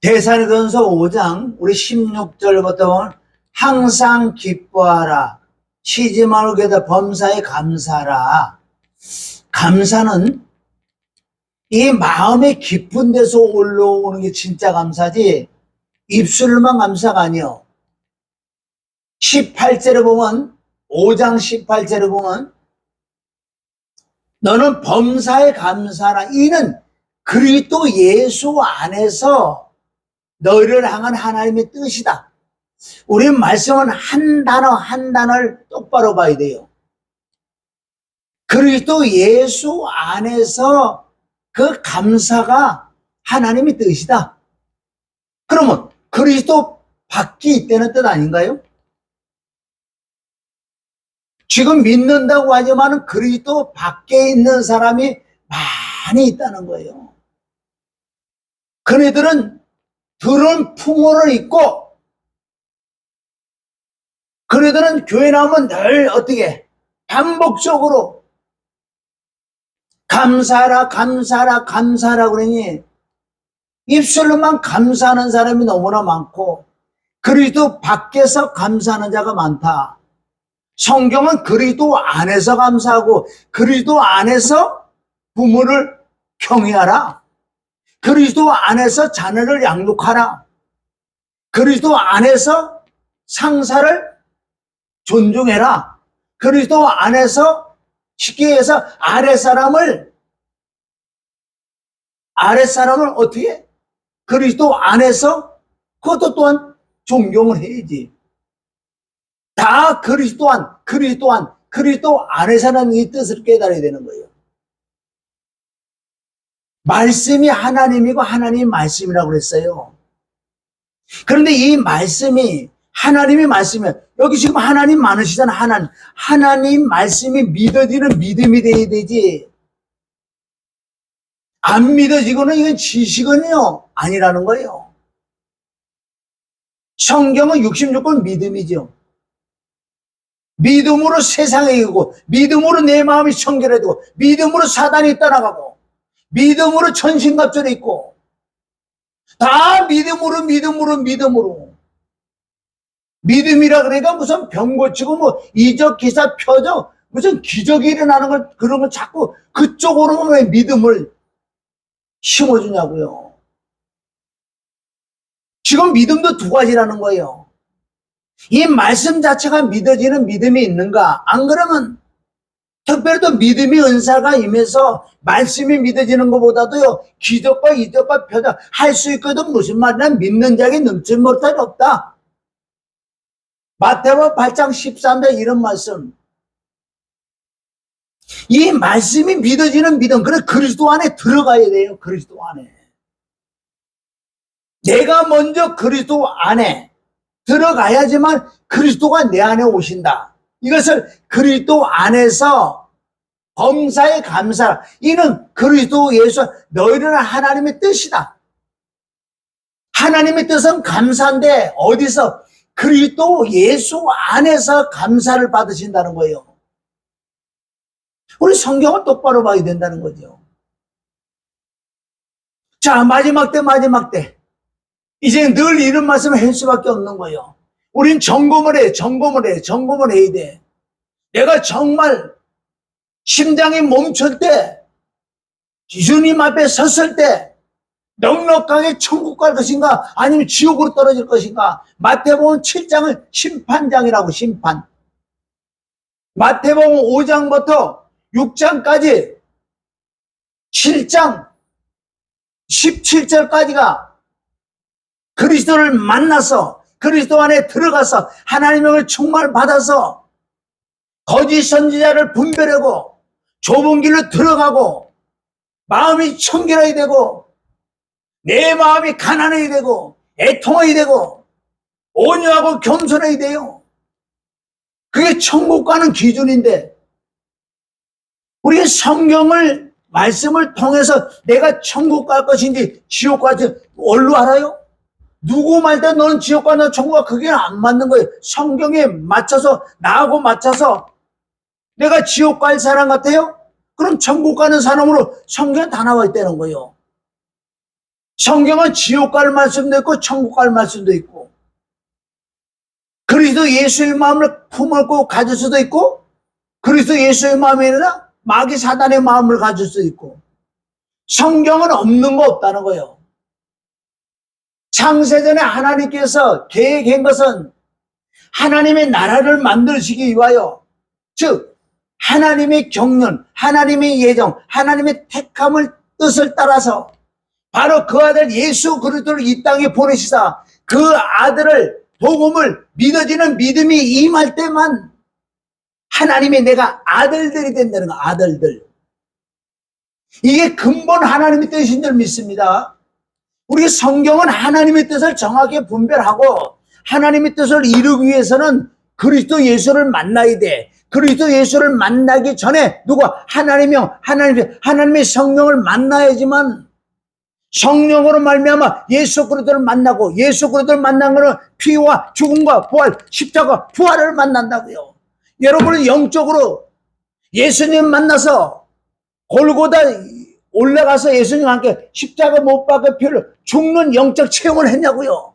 데살로니가전서 5장 우리 16절부터 보면 항상 기뻐하라. 쉬지 말고 게다 범사에 감사하라. 감사는 이 마음의 깊은 데서 올라오는 게 진짜 감사지 입술로만 감사가 아니요. 18절에 보면 5장 18절에 보면 너는 범사에 감사하라. 이는 그리스도 예수 안에서 너희를 향한 하나님의 뜻이다. 우리 말씀은 한 단어 한 단어를 똑바로 봐야 돼요. 그리스도 예수 안에서 그 감사가 하나님의 뜻이다. 그러면 그리스도 밖에 있다는 뜻 아닌가요? 지금 믿는다고 하지만 그리스도 밖에 있는 사람이 많이 있다는 거예요. 그네들은 들은 풍호를 입고 그네들은 교회 나오면 늘 어떻게 반복적으로 감사하라 감사하라 감사하라 그러니 입술로만 감사하는 사람이 너무나 많고 그리스도 밖에서 감사하는 자가 많다. 성경은 그리스도 안에서 감사하고 그리스도 안에서 부모를 경외하라. 그리스도 안에서 자녀를 양육하라. 그리스도 안에서 상사를 존중해라. 그리스도 안에서 쉽게 해서 아랫사람을 어떻게 그리스도 안에서 그것도 또한 존경을 해야지. 다 그리스도 안에서는 이 뜻을 깨달아야 되는 거예요. 말씀이 하나님이고 하나님이 말씀이라고 그랬어요. 그런데 이 말씀이 하나님이 말씀이에요. 여기 지금 하나님 많으시잖아. 하나님 말씀이 믿어지는 믿음이 돼야 되지. 안 믿어지고는 이건 지식은요 아니라는 거예요. 성경은 66권 믿음이죠. 믿음으로 세상에 이기고 믿음으로 내 마음이 청결해지고 믿음으로 사단이 떠나가고 믿음으로 천신갑절에 있고 다 믿음으로 믿음이라 그러니까 무슨 병 고치고 뭐 이적 기사 펴져 무슨 기적이 일어나는 걸 그런 걸 자꾸 그쪽으로 왜 믿음을 심어주냐고요. 지금 믿음도 두 가지라는 거예요. 이 말씀 자체가 믿어지는 믿음이 있는가? 안 그러면 특별히 또 믿음의 은사가 임해서 말씀이 믿어지는 것보다도요 기적과 이적과 표적 할 수 있거든. 무슨 말이냐? 믿는 자에게 넘칠 못할 없다. 마태복음 8장 13절 이런 말씀. 이 말씀이 믿어지는 믿음. 그래 그리스도 안에 들어가야 돼요. 그리스도 안에. 내가 먼저 그리스도 안에 들어가야지만 그리스도가 내 안에 오신다. 이것을 그리스도 안에서 범사에 감사하라. 이는 그리스도 예수 너희는 하나님의 뜻이다. 하나님의 뜻은 감사인데 어디서? 그리스도 예수 안에서 감사를 받으신다는 거예요. 우리 성경을 똑바로 봐야 된다는 거죠. 자, 마지막 때 이제 늘 이런 말씀을 할 수밖에 없는 거예요. 우린 점검을 해야 돼. 내가 정말 심장이 멈출 때, 주님 앞에 섰을 때 넉넉하게 천국 갈 것인가 아니면 지옥으로 떨어질 것인가. 마태복음 7장을 심판장이라고. 심판. 마태복음 5장부터 6장까지 7장 17절까지가 그리스도를 만나서 그리스도 안에 들어가서 하나님의 충만을 받아서 거짓 선지자를 분별하고 좁은 길로 들어가고 마음이 청결해야 되고 내 마음이 가난해야 되고 애통해야 되고 온유하고 겸손해야 돼요. 그게 천국 가는 기준인데 우리가 성경을 말씀을 통해서 내가 천국 갈 것인지 지옥 갈지 뭘로 알아요? 누구 말대 너는 지옥 가나 천국 가 그게 안 맞는 거예요. 성경에 맞춰서 나하고 맞춰서 내가 지옥 갈 사람 같아요? 그럼 천국 가는 사람으로 성경에 다 나와 있다는 거예요. 성경은 지옥 갈 말씀도 있고 천국 갈 말씀도 있고, 그리스도 예수의 마음을 품고 가질 수도 있고, 그리스도 예수의 마음이 아니라 마귀 사단의 마음을 가질 수도 있고, 성경은 없는 거 없다는 거예요. 창세전에 하나님께서 계획한 것은 하나님의 나라를 만드시기 위하여, 즉 하나님의 경륜, 하나님의 예정, 하나님의 택함을 뜻을 따라서 바로 그 아들 예수 그리스도를 이 땅에 보내시사 그 아들을 복음을 믿어지는 믿음이 임할 때만 하나님의 내가 아들들이 된다는 거. 아들들. 이게 근본 하나님의 뜻인 줄 믿습니다. 우리 성경은 하나님의 뜻을 정확히 분별하고 하나님의 뜻을 이루기 위해서는 그리스도 예수를 만나야 돼. 그리스도 예수를 만나기 전에 누가 하나님의 성령을 만나야지만, 성령으로 말미암아 예수 그리스도를 만나고, 예수 그리스도를 만난 것은 피와 죽음과 부활, 십자가 부활을 만난다고요. 여러분은 영적으로 예수님 만나서 골고다 올라가서 예수님과 함께 십자가 못 박아 피를 죽는 영적 체험을 했냐고요.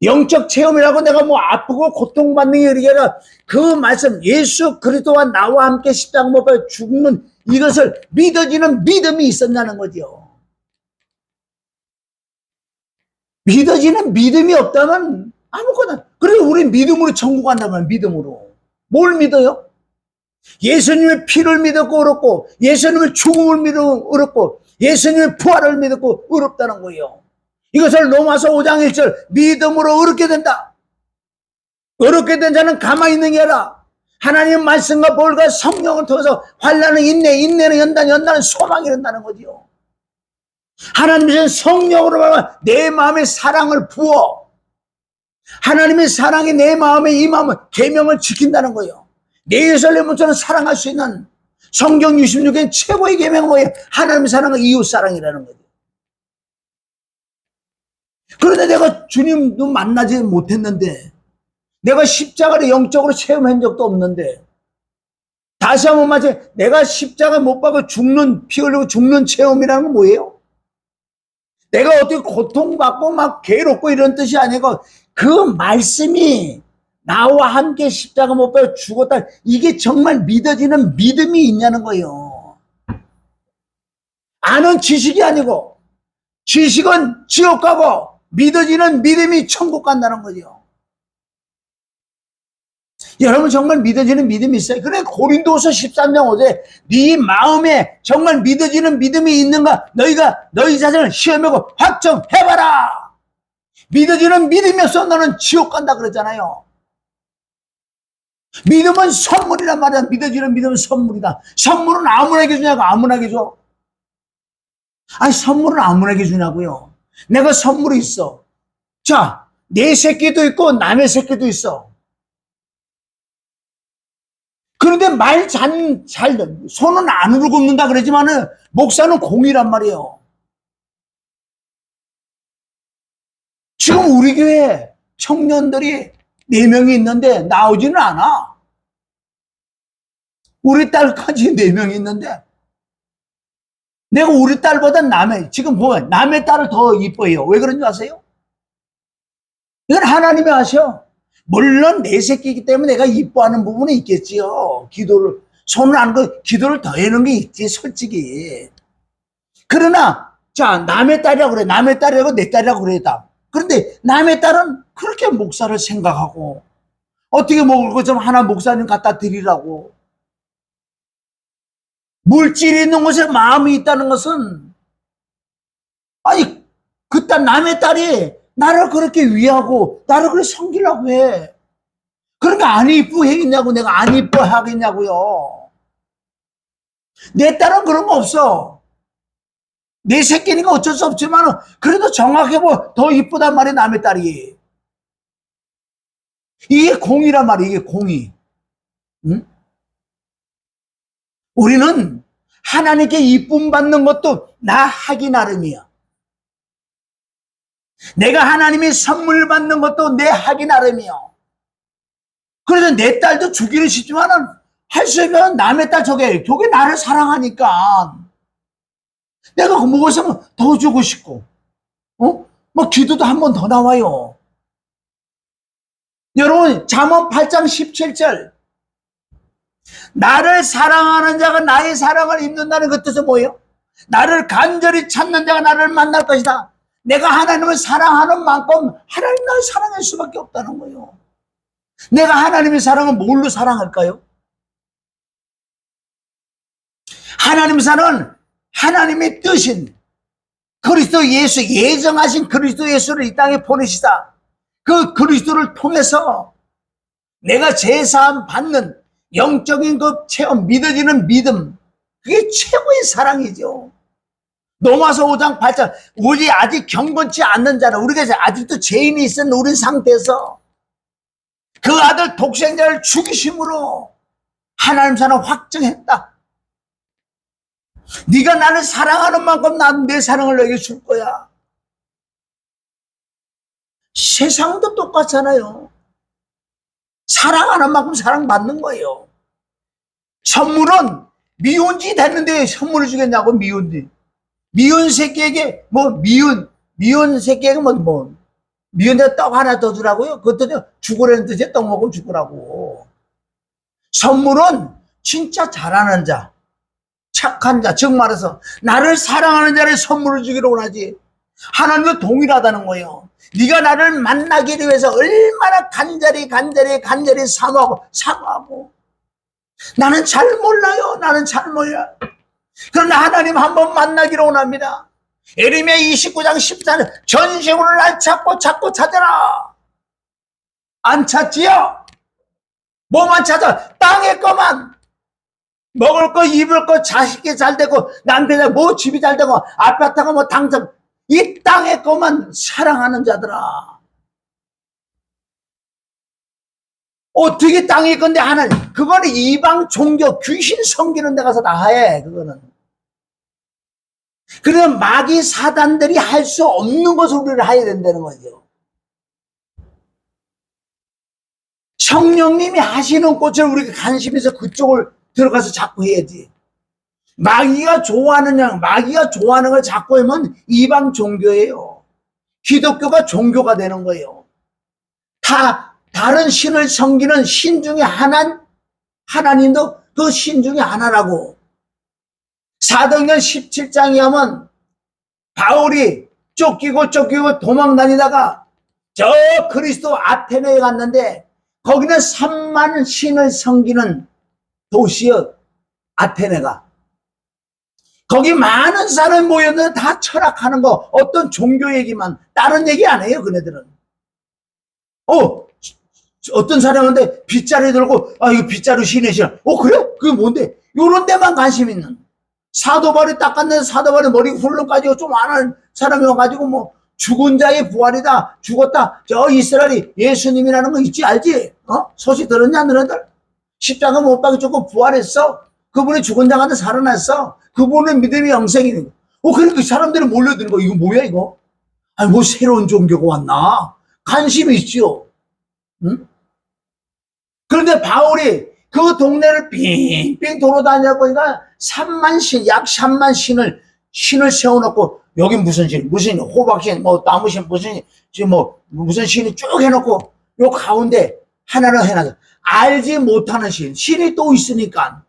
영적 체험이라고 내가 뭐 아프고 고통받는 게 아니라 그 말씀, 예수 그리스도와 나와 함께 십자가 못 박아 죽는 이것을 믿어지는 믿음이 있었다는 거죠. 믿어지는 믿음이 없다면 아무거나. 그래서 우리 믿음으로 천국 간다면 믿음으로. 뭘 믿어요? 예수님의 피를 믿었고 의롭고, 예수님의 죽음을 믿고 의롭고, 예수님의 부활을 믿었고 의롭다는 거예요. 이것을 로마서 5장 1절 믿음으로 의롭게 된다. 의롭게 된 자는 가만히 있는 게 아니라 하나님의 말씀과 볼과 성령을 통해서 환난은 인내, 인내는 연단, 연단은 소망이 이른다는 거지요. 하나님의 성령으로 말하면 내 마음에 사랑을 부어, 하나님의 사랑이 내 마음에 임하면 계명을 지킨다는 거예요. 내 예루살렘처럼 사랑할 수 있는 성경 66엔 최고의 계명은 뭐예요? 하나님의 사랑과 이웃 사랑이라는 거죠. 그런데 내가 주님도 만나지 못했는데, 내가 십자가를 영적으로 체험한 적도 없는데, 다시 한번 말해, 내가 십자가 못 박아 죽는, 피 흘리고 죽는 체험이라는 건 뭐예요? 내가 어떻게 고통받고 막 괴롭고 이런 뜻이 아니고, 그 말씀이 나와 함께 십자가 못 박아 죽었다, 이게 정말 믿어지는 믿음이 있냐는 거예요. 아는 지식이 아니고, 지식은 지옥 가고 믿어지는 믿음이 천국 간다는 거죠. 여러분 정말 믿어지는 믿음이 있어요? 그래, 고린도서 13장 5절에 네 마음에 정말 믿어지는 믿음이 있는가 너희 자신을 시험하고 확정해봐라. 믿어지는 믿음이 없어 너는 지옥 간다 그러잖아요. 믿음은 선물이란 말이야. 믿어지는 믿음은 선물이다. 선물은 아무나게 주냐고. 아무나게 줘? 아니, 선물은 아무나게 주냐고요. 내가 선물이 있어. 자, 내 새끼도 있고 남의 새끼도 있어. 그런데 말 손은 안으로 굽는다 그러지만은 목사는 공이란 말이에요. 지금 우리 교회 청년들이 4명이 있는데 나오지는 않아. 우리 딸까지 4명이 있는데 내가 우리 딸보다 지금 보면 남의 딸을 더 이뻐해요. 왜 그런지 아세요? 이건 하나님이 아셔. 물론 내 새끼이기 때문에 내가 이뻐하는 부분은 있겠지요. 손을 안 그 기도를 더 해놓은 게 있지, 솔직히. 그러나, 자, 남의 딸이라고 그래. 남의 딸이라고 내 딸이라고 그래다. 그런데 남의 딸은 그렇게 목사를 생각하고, 어떻게 먹을 것 좀 하나 목사님 갖다 드리라고. 물질이 있는 곳에 마음이 있다는 것은, 아니, 남의 딸이 나를 그렇게 위하고, 나를 그렇게 섬기려고 해. 그러니까 안 이쁘겠냐고, 내가 안 이뻐 하겠냐고요. 내 딸은 그런 거 없어. 내 새끼니까 어쩔 수 없지만, 그래도 정확해 더 이쁘단 말이야, 남의 딸이. 이게 공이란 말이야, 이게 공이. 응? 우리는 하나님께 이쁨 받는 것도 나 하기 나름이야. 내가 하나님의 선물 받는 것도 내 하기 나름이야. 그래서 내 딸도 주기는 쉽지만은 할 수 있는 남의 딸 저게 나를 사랑하니까 내가 그 먹었으면 더 주고 싶고, 뭐 기도도 한 번 더 나와요. 여러분, 잠언 8장 17절. 나를 사랑하는 자가 나의 사랑을 입는다는 그 뜻은 뭐예요? 나를 간절히 찾는 자가 나를 만날 것이다. 내가 하나님을 사랑하는 만큼 하나님 나를 사랑할 수밖에 없다는 거예요. 내가 하나님의 사랑을 뭘로 사랑할까요? 하나님의 사랑은 하나님의 뜻인 그리스도 예수, 예정하신 그리스도 예수를 이 땅에 보내시다. 그 그리스도를 통해서 내가 제사함 받는 영적인 그 체험, 믿어지는 믿음, 그게 최고의 사랑이죠. 로마서 5장 8절, 우리 아직 경건치 않는 자는, 우리가 아직도 죄인이 있는 우리 상태에서 그 아들 독생자를 죽이심으로 하나님 사랑 확정했다. 네가 나를 사랑하는 만큼 난 내 사랑을 너에게 줄 거야. 세상도 똑같잖아요. 사랑하는 만큼 사랑받는 거예요. 선물은 미운지 됐는데 선물을 주겠냐고. 미운 새끼에게 미운 새끼에게 미운데 떡 하나 더 주라고요? 그것도 죽으라는 뜻이에요. 떡 먹으면 죽으라고. 선물은 진짜 잘하는 자, 착한 자, 즉 말해서 나를 사랑하는 자를 선물을 주기로 원하지. 하나님도 동일하다는 거예요. 네가 나를 만나기 위해서 얼마나 간절히 사모하고 나는 잘 몰라요. 나는 잘 몰라. 그러나 하나님 한번 만나기로 원합니다. 예레미야 29장 14절, 전심으로 날 찾고 찾아라. 안 찾지요? 뭐만 찾아? 땅의 것만. 먹을 거, 입을 거, 자식이 잘 되고, 남편이 뭐 집이 잘 되고, 아파트가 뭐 당첨, 이 땅의 것만 사랑하는 자들아. 어떻게 땅의 건데 하나님, 그거는 이방 종교, 귀신 섬기는 데 가서 다 해, 그거는. 그래서 마귀 사단들이 할 수 없는 것을 우리를 해야 된다는 거죠. 성령님이 하시는 꽃을 우리가 관심해서 그쪽을 들어가서 자꾸 해야지. 마귀가 좋아하는 걸 자꾸 하면 이방 종교예요. 기독교가 종교가 되는 거예요. 다른 신을 섬기는 신 중에 하나님도 그 신 중에 하나라고. 사도행전 17장에 하면 바울이 쫓기고 도망 다니다가 저 그리스도 아테네에 갔는데 거기는 3만 신을 섬기는 도시여, 아테네가. 거기 많은 사람이 모였는데 다 철학하는 거, 어떤 종교 얘기만, 다른 얘기 안 해요, 그네들은. 어떤 사람한테 빗자루 들고, 이거 빗자루 신의 신. 그래? 그게 뭔데? 요런 데만 관심 있는. 사도 바울이 닦았는데 사도 바울이 머리 훌렁 가지고 좀 아는 사람이 와가지고 뭐, 죽은 자의 부활이다, 죽었다. 저 이스라엘이 예수님이라는 거 있지, 알지? 소식 들었냐, 너네들? 십자가 못 박혀 죽고 부활했어. 그분이 죽은 자한테 살아났어. 그분은 믿음이 영생이는 거. 그러니까 사람들이 몰려드는 거. 이거 뭐야, 이거? 뭐 새로운 종교가 왔나? 관심이 있지요. 응? 그런데 바울이 그 동네를 빙빙 돌아다니다 보니까 약 3만 신을 세워놓고, 여긴 무슨 호박신, 나무신, 무슨 신이 쭉 해놓고, 요 가운데 하나를 해놔서, 알지 못하는 신이 또 있으니까,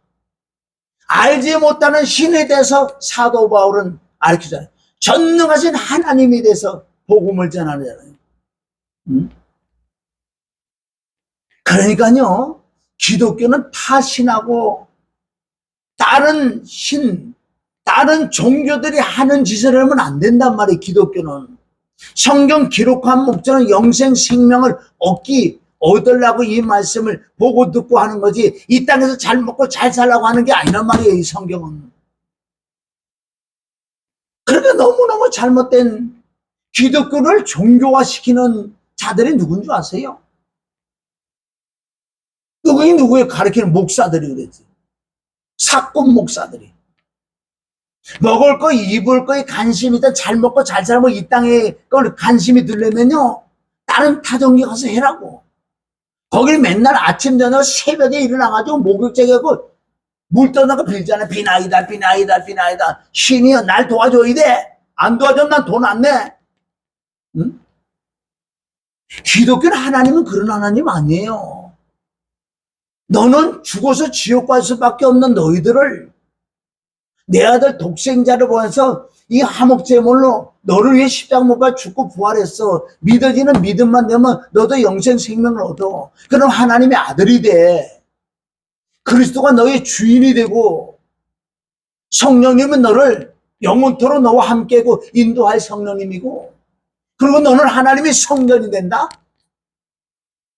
알지 못하는 신에 대해서 사도 바울은 알려주잖아요. 전능하신 하나님에 대해서 복음을 전하잖아요. 그러니까요, 기독교는 타신하고 다른 종교들이 하는 짓을 하면 안 된단 말이에요. 기독교는 성경 기록한 목적은 영생 생명을 얻으려고 이 말씀을 보고 듣고 하는 거지, 이 땅에서 잘 먹고 잘 살라고 하는 게 아니란 말이에요. 이 성경은. 그러니까 너무너무 잘못된 기독교를 종교화시키는 자들이 누군 줄 아세요? 누구예요? 가르치는 목사들이 그랬지. 사건 목사들이. 먹을 거, 입을 거에 관심이 있다. 잘 먹고 잘 살고 이 땅에 관심이 들려면요, 다른 타종교 가서 해라고. 거기를 맨날 아침, 저녁, 새벽에 일어나가지고 목욕제하고 물 떠나가 빌잖아. 비나이다, 비나이다, 비나이다. 신이여, 날 도와줘야 돼. 안 도와주면 난 돈 안 내. 응? 기독교는 하나님은 그런 하나님 아니에요. 너는 죽어서 지옥 갈 수밖에 없는 너희들을 내 아들 독생자를 보내서 이 화목제물로 너를 위해 십자가 못 박아 죽고 부활했어. 믿어지는 믿음만 되면 너도 영생 생명을 얻어. 그럼 하나님의 아들이 돼. 그리스도가 너의 주인이 되고 성령님은 너를 영원토록 너와 함께고 인도할 성령님이고 그리고 너는 하나님의 성전이 된다?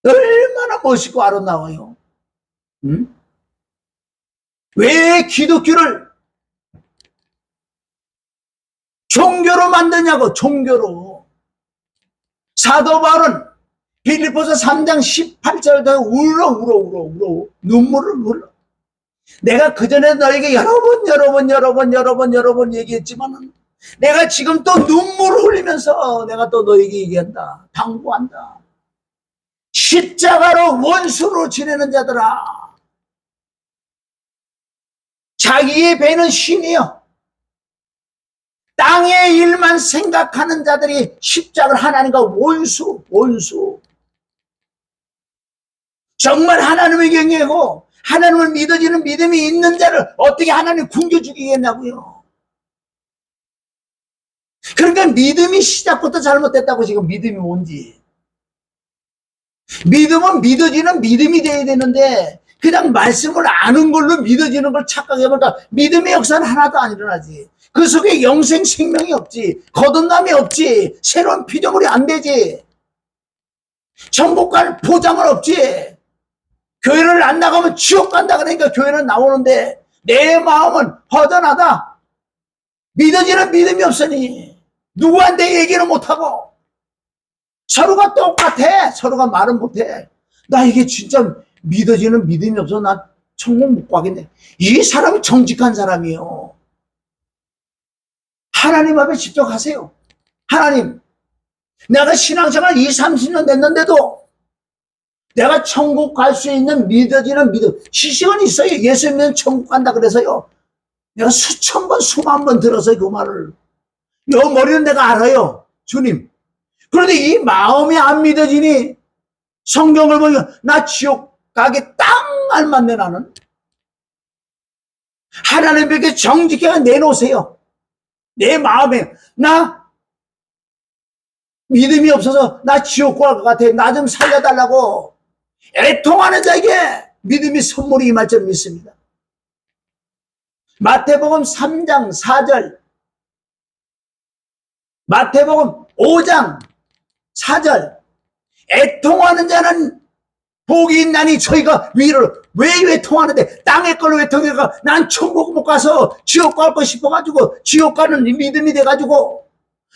얼마나 멋있고 아름다워요. 응? 왜 기독교를 종교로 만드냐고. 종교로. 사도 바울은 빌립보서 3장 18절에 울어 눈물을 흘러. 내가 그전에 너에게 여러 번 얘기했지만 내가 지금 또 눈물을 흘리면서 내가 또 너에게 얘기한다. 당부한다. 십자가로 원수로 지내는 자들아, 자기의 배는 신이요 땅의 일만 생각하는 자들이 십자가를 하나님과 원수. 정말 하나님을 경외하고 하나님을 믿어지는 믿음이 있는 자를 어떻게 하나님 굶겨 죽이겠냐고요. 그러니까 믿음이 시작부터 잘못됐다고. 지금 믿음이 뭔지. 믿음은 믿어지는 믿음이 돼야 되는데 그냥 말씀을 아는 걸로 믿어지는 걸 착각해보니까 믿음의 역사는 하나도 안 일어나지. 그 속에 영생 생명이 없지. 거듭남이 없지. 새로운 피조물이 안 되지. 천국 갈 보장은 없지. 교회를 안 나가면 지옥 간다 그러니까 교회는 나오는데 내 마음은 허전하다. 믿어지는 믿음이 없으니 누구한테 얘기를 못하고 서로가 똑같아. 서로가 말은 못해. 나 이게 진짜 믿어지는 믿음이 없어. 나 천국 못 가겠네. 이 사람이 정직한 사람이에요. 하나님 앞에 직접 하세요. 하나님, 내가 신앙생활 20, 30년 됐는데도 내가 천국 갈 수 있는 믿어지는 믿음. 지식은 있어요. 예수 믿으면 천국 간다 그래서요. 내가 수천 번, 수만 번 들어서 그 말을. 요 머리는 내가 알아요. 주님. 그런데 이 마음이 안 믿어지니 성경을 보면 나 지옥 가게 딱 알맞네 나는. 하나님에게 정직하게 내놓으세요. 내 마음에 나 믿음이 없어서 나 지옥 갈 것 같아. 나 좀 살려달라고 애통하는 자에게 믿음이 선물이 임할 줄 믿습니다. 마태복음 3장 4절, 마태복음 5장 4절, 애통하는 자는 복이 있나니 저희가 위를. 왜 애통하는데? 땅의 걸로 애통해가 난 천국 못 가서 지옥 가고 싶어가지고 지옥 가는 믿음이 돼가지고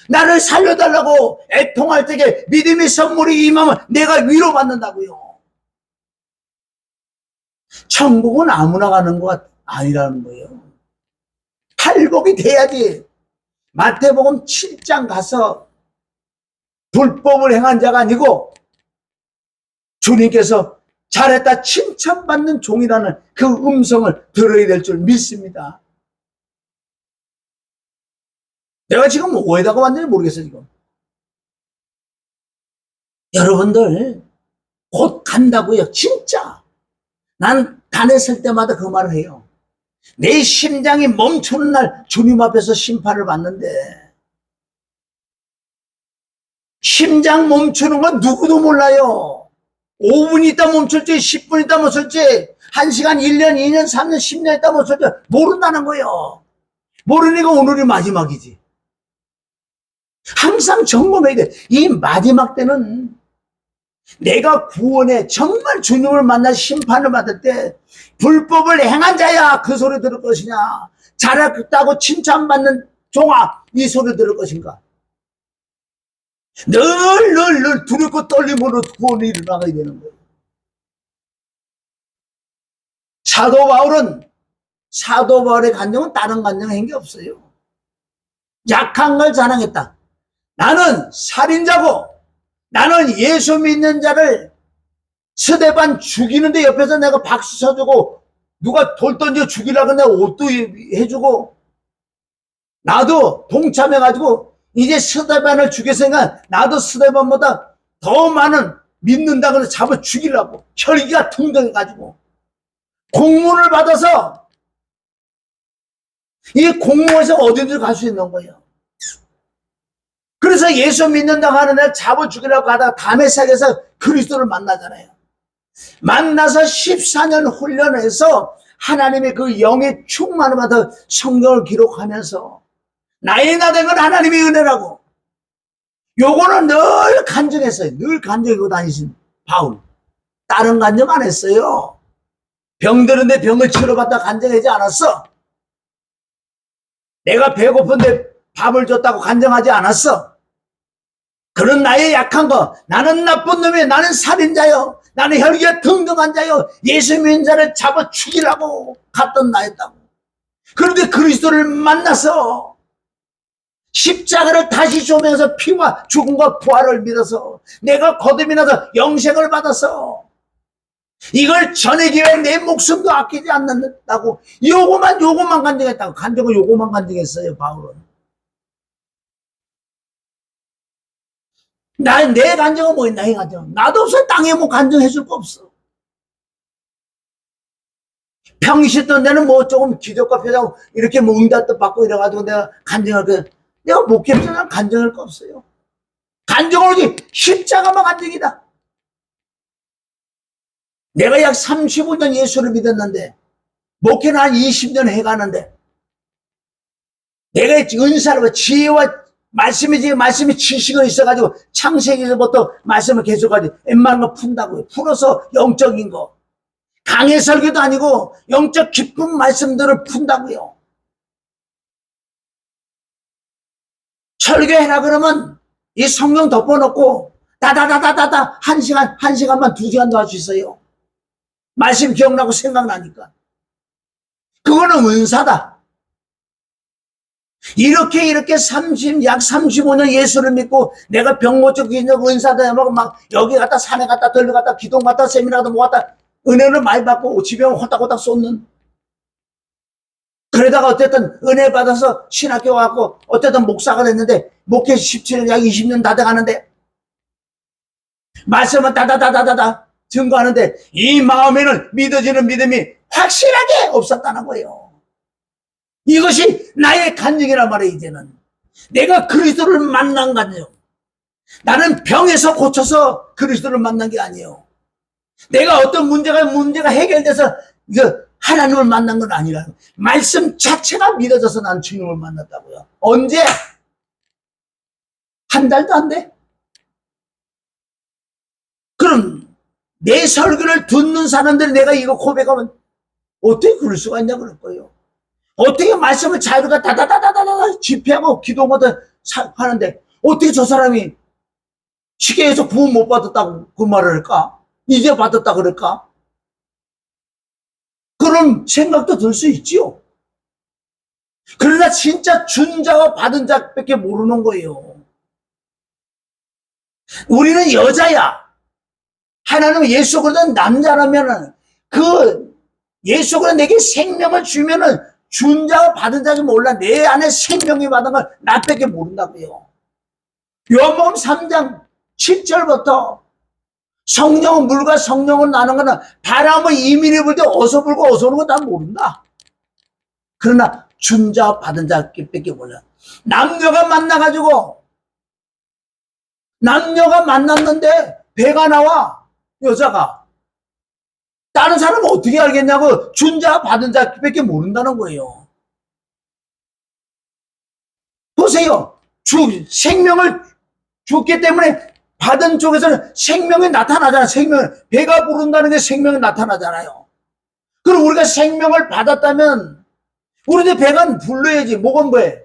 나를 살려달라고 애통할 때에 믿음의 선물이 임하면 내가 위로받는다고요. 천국은 아무나 가는 것 아니라는 거예요. 팔복이 돼야지. 마태복음 7장 가서 불법을 행한 자가 아니고 주님께서 잘했다 칭찬받는 종이라는 그 음성을 들어야 될 줄 믿습니다. 내가 지금 오해다가 왔는지 모르겠어요. 지금 여러분들 곧 간다고요. 진짜 난 단했을 때마다 그 말을 해요. 내 심장이 멈추는 날 주님 앞에서 심판을 받는데 심장 멈추는 건 누구도 몰라요. 5분 있다 멈출지 10분 있다 멈출지 1시간 1년 2년 3년 10년 있다 멈출지 모른다는 거예요. 모르니까 오늘이 마지막이지. 항상 점검해야 돼. 이 마지막 때는 내가 구원에 정말 주님을 만나 심판을 받을 때 불법을 행한 자야 그 소리 들을 것이냐, 잘했다고 칭찬받는 종아 이 소리 들을 것인가. 늘 두렵고 떨림으로 구원이 일어나가야 되는 거예요. 사도 바울의 간증은 다른 간증한 게 없어요. 약한 걸 자랑했다. 나는 살인자고 나는 예수 믿는 자를 스데반 죽이는데 옆에서 내가 박수 쳐주고 누가 돌 던져 죽이려고 내 옷도 해주고, 나도 동참해가지고 이제 스데반을 죽였으니까 나도 스데반보다 더 많은 믿는다 그래서 잡아 죽이려고 혈기가 등등해가지고 공문을 받아서 이 공무원에서 어디든지 갈 수 있는 거예요. 그래서 예수 믿는다고 하는 애 잡아 죽이려고 하다가 다메섹에서 그리스도를 만나잖아요. 만나서 14년 훈련해서 하나님의 그 영의 충만을 받아 성경을 기록하면서 나의 나된 건 하나님의 은혜라고. 요거는 늘 간증했어요. 늘 간증하고 다니신 바울. 다른 간증 안 했어요. 병드는데 병을 치료받다 간증하지 않았어. 내가 배고픈데 밥을 줬다고 간증하지 않았어. 그런 나의 약한 거, 나는 나쁜 놈이에요. 나는 살인자요. 나는 혈기가 등등한 자요. 예수 믿는 자를 잡아 죽이라고 갔던 나였다고. 그런데 그리스도를 만나서 십자가를 다시 조면서 피와 죽음과 부활을 믿어서 내가 거듭이 나서 영생을 받아서 이걸 전하기 위해 내 목숨도 아끼지 않는다고 요거만 간증했다고. 간증을 요거만 간증했어요, 바울은. 내 간증은 뭐야, 나의 간증은. 나도 없어. 땅에 뭐 간증해줄 거 없어. 평시던 데는 뭐 조금 기적과 표정 이렇게 뭐 응답도 받고 이래가지고 내가 간증할 거, 내가 목회자는 간증할 거 없어요. 간증은 오직 십자가만 간증이다. 내가 약 35년 예수를 믿었는데 목회는 한 20년 해가는데 내가 은사로 지혜와 말씀이 지식을 있어가지고 창세기에서부터 말씀을 계속하지 웬만한 거 푼다고요. 풀어서 영적인 거. 강의 설교도 아니고 영적 깊은 말씀들을 푼다고요. 설교해라 그러면 이 성경 덮어놓고 다다다다다다 한 시간만 2시간도 할 수 있어요. 말씀 기억나고 생각나니까. 그거는 은사다. 이렇게 약 35년 예수를 믿고 내가 병고쳐 기적 은사도 해먹고 막 여기 갔다 산에 갔다 들러 갔다 기도 갔다 세미나 갔다 뭐 갔다 은혜를 많이 받고 집에 호딱호딱 쏟는. 그러다가 어쨌든 은혜 받아서 신학교 가고 어쨌든 목사가 됐는데 목회 17년 약 20년 다 돼가는데 말씀은 다다다다다다 증거하는데 이 마음에는 믿어지는 믿음이 확실하게 없었다는 거예요. 이것이 나의 간증이란 말이에요. 이제는 내가 그리스도를 만난 간증. 나는 병에서 고쳐서 그리스도를 만난 게 아니에요. 내가 어떤 문제가 해결돼서 하나님을 만난 건 아니라 말씀 자체가 믿어져서 난 주님을 만났다고요. 언제? 한 달도 안 돼? 그럼 내 설교를 듣는 사람들이 내가 이거 고백하면 어떻게 그럴 수가 있냐 그럴 거예요. 어떻게 말씀을 자유가 다다다다다다 집회하고 기도마다 하는데 어떻게 저 사람이 시계에서 구원 못 받았다고 그 말을 할까? 이제 받았다 그럴까? 그런 생각도 들 수 있지요. 그러나 진짜 준 자와 받은 자밖에 모르는 거예요. 우리는 여자야. 하나님은 예수 그리스도는 남자라면은 그 예수 그리스도 내게 생명을 주면은 준 자와 받은 자지 몰라. 내 안에 생명이 받은 걸 나밖에 모른다고요. 요한복음 3장 7절부터 성령은 물과 성령은 나는 거는 바람은 이민이 불 때 어서 불고 어서 오는 거 난 모른다. 그러나 준 자와 받은 자밖에 몰라. 남녀가 만났는데 배가 나와. 여자가. 다른 사람은 어떻게 알겠냐고. 준 자와 받은 자밖에 모른다는 거예요. 보세요. 생명을 줬기 때문에 받은 쪽에서는 생명이 나타나잖아요. 배가 부른다는 게 생명이 나타나잖아요. 그럼 우리가 생명을 받았다면 우리도 배가 불러야지. 뭐가 뭐해?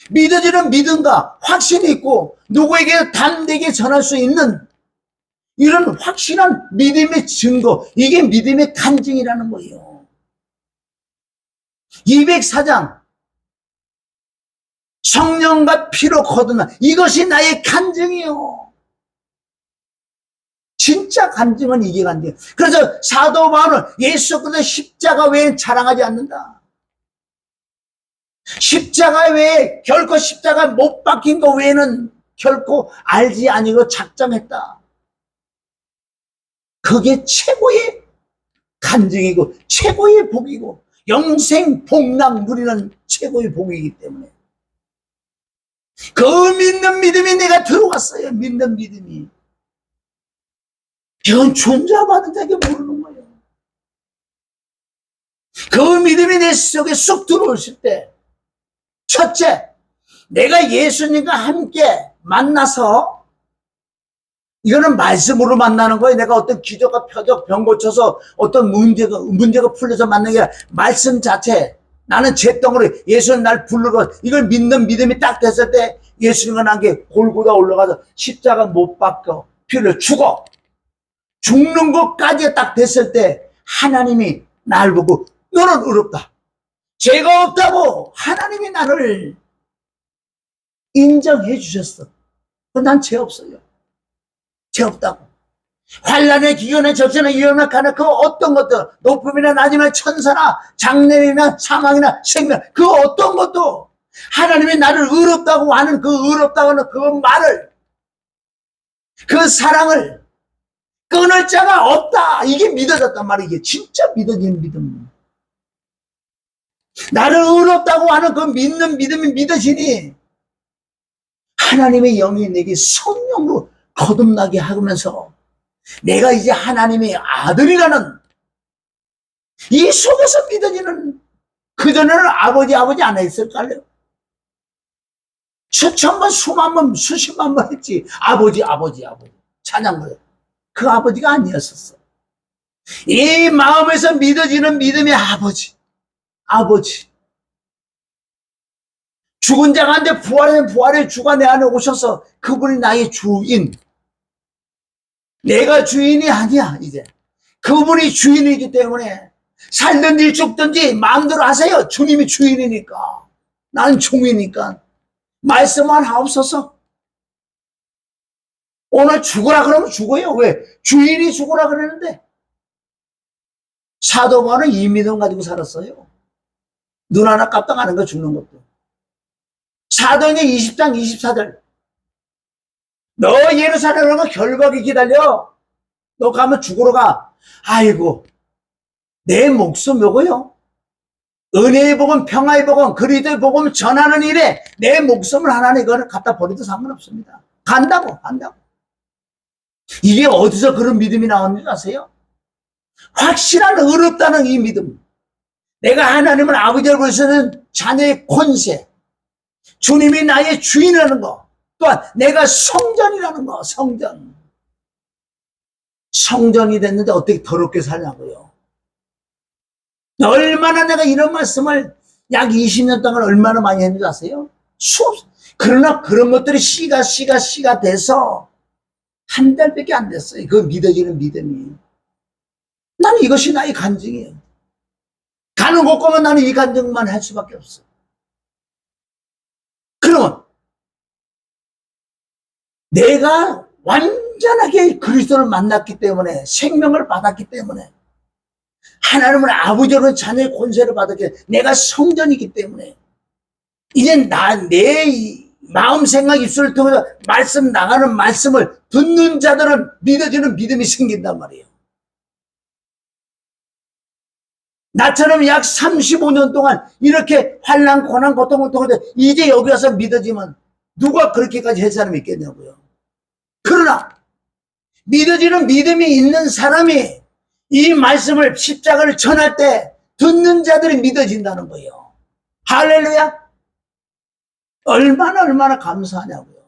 믿어지는 믿음과 확신이 있고 누구에게 담대게 전할 수 있는 이런 확실한 믿음의 증거, 이게 믿음의 간증이라는 거예요. 204장 성령과 피로 거듭나 이것이 나의 간증이요. 진짜 간증은 이게 간증. 그래서 사도 바울은 예수 그리스도 십자가 외에 자랑하지 않는다. 십자가 외에 결코 십자가 못 박힌 거 외에는 결코 알지 아니고 작정했다. 그게 최고의 간증이고 최고의 복이고 영생 복락 누리는 최고의 복이기 때문에 그 믿는 믿음이 내가 들어왔어요. 믿는 믿음이. 이건 존재받은 자에게 모르는 거예요. 그 믿음이 내 속에 쑥 들어오실 때 첫째, 내가 예수님과 함께 만나서 이거는 말씀으로 만나는 거예요. 내가 어떤 기적과 표적, 병 고쳐서 어떤 문제가 풀려서 만나는 게 아니라 말씀 자체. 나는 제 덩어리 예수님 날 부르러 이걸 믿는 믿음이 딱 됐을 때 예수님과 나게 골고다 올라가서 십자가 못 박혀 피를 죽어. 죽는 것까지 딱 됐을 때 하나님이 날 보고 너는 의롭다. 죄가 없다고 하나님이 나를 인정해 주셨어. 난 죄 없어요. 죄 없다고. 환난의 기근에 적시나 위험나 가나 그 어떤 것도 높음이나 낮음이나 천사나 장래나 사망이나 생명 그 어떤 것도 하나님이 나를 의롭다고 하는 그 의롭다고 하는 그 말을 그 사랑을 끊을 자가 없다. 이게 믿어졌단 말이에요. 이게 진짜 믿어지는 믿음. 나를 의롭다고 하는 그 믿는 믿음이 믿어지니 하나님의 영이 내게 성령으로 거듭나게 하면서 내가 이제 하나님의 아들이라는 이 속에서 믿어지는 그전에는 아버지 안 했을까요? 수천 번, 수만 번, 수십만 번 했지. 아버지 찬양을. 그 아버지가 아니었었어. 이 마음에서 믿어지는 믿음의 아버지. 죽은 자가 한데 부활의 주가 내 안에 오셔서 그분이 나의 주인. 내가 주인이 아니야, 이제. 그분이 주인이기 때문에 살든지 죽든지 마음대로 하세요. 주님이 주인이니까. 나는 종이니까. 말씀만 하옵소서. 오늘 죽으라 그러면 죽어요. 왜? 주인이 죽으라 그러는데. 사도 바울은 이 믿음 가지고 살았어요. 눈 하나 깜빡 하는 거 죽는 것도. 사도행전 20장 24절. 너 예루살렘에 가면 결박이 기다려. 너 가면 죽으러 가. 아이고, 내 목숨 요거요. 은혜의 복음, 평화의 복음, 그리스도의 복음 전하는 일에 내 목숨을 하나님 이거를 갖다 버려도 상관없습니다. 간다고. 이게 어디서 그런 믿음이 나오는지 아세요? 확실한 의롭다는 이 믿음. 내가 하나님을 아버지로 보시는 자녀의 권세. 주님이 나의 주인이라는 거. 또한 내가 성전이라는 거. 성전이 됐는데 어떻게 더럽게 살냐고요. 얼마나 내가 이런 말씀을 약 20년 동안 얼마나 많이 했는지 아세요? 수없어. 그러나 그런 것들이 씨가 돼서 한 달밖에 안 됐어요. 그 믿어지는 믿음이. 나는 이것이 나의 간증이에요. 가는 곳 가면 나는 이 간증만 할 수밖에 없어. 그러면 내가 완전하게 그리스도를 만났기 때문에 생명을 받았기 때문에 하나님을 아버지로 자녀의 권세를 받았기 때문에 내가 성전이기 때문에 이제 내 마음 생각 입술을 통해서 말씀 나가는 말씀을 듣는 자들은 믿어지는 믿음이 생긴단 말이에요. 나처럼 약 35년 동안 이렇게 환난, 고난, 고통을 통해서 이제 여기 와서 믿어지면 누가 그렇게까지 할 사람이 있겠냐고요. 그러나 믿어지는 믿음이 있는 사람이 이 말씀을 십자가를 전할 때 듣는 자들이 믿어진다는 거예요. 할렐루야. 얼마나 감사하냐고요.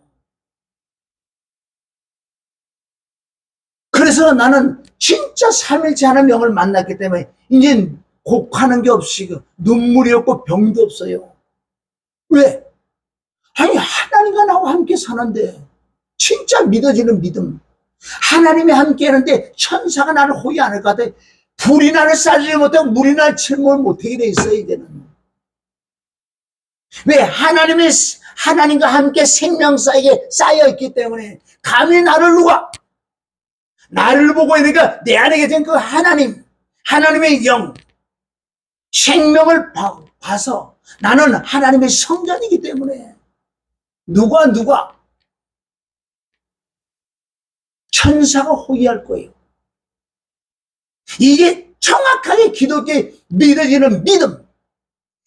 그래서 나는 진짜 삼일째 하나님 영을 만났기 때문에 이제 곡하는 게 없이 눈물이 없고 병도 없어요. 왜? 아니 하나님과 나와 함께 사는데 진짜 믿어지는 믿음. 하나님이 함께 하는데 천사가 나를 호위 안 할 것 같아. 불이 나를 쌀지 못하고 물이 나를 침몰 못하게 돼 있어요. 이제는. 왜? 하나님과 함께 생명 쌓이게 쌓여있기 때문에 감히 나를 누가 나를 보고 있으니까 내 안에 계신 그 하나님의 영, 생명을 봐서 나는 하나님의 성전이기 때문에 누가 천사가 호위할 거예요. 이게 정확하게 기독교에 믿어지는 믿음.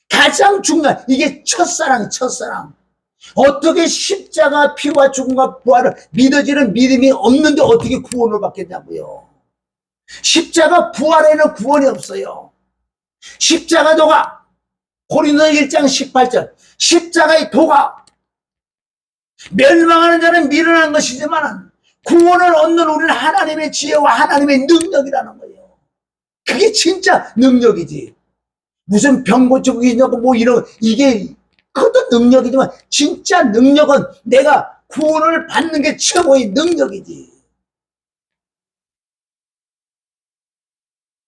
가장 중요한, 이게 첫사랑. 어떻게 십자가 피와 죽음과 부활을 믿어지는 믿음이 없는데 어떻게 구원을 받겠냐고요. 십자가 부활에는 구원이 없어요. 십자가 도가, 고린도 1장 18절, 십자가의 도가 멸망하는 자는 미련한 것이지만 구원을 얻는 우리는 하나님의 지혜와 하나님의 능력이라는 거예요. 그게 진짜 능력이지. 무슨 병 고치고 있냐고 뭐 이런, 이게 그것도 능력이지만 진짜 능력은 내가 구원을 받는 게 최고의 능력이지.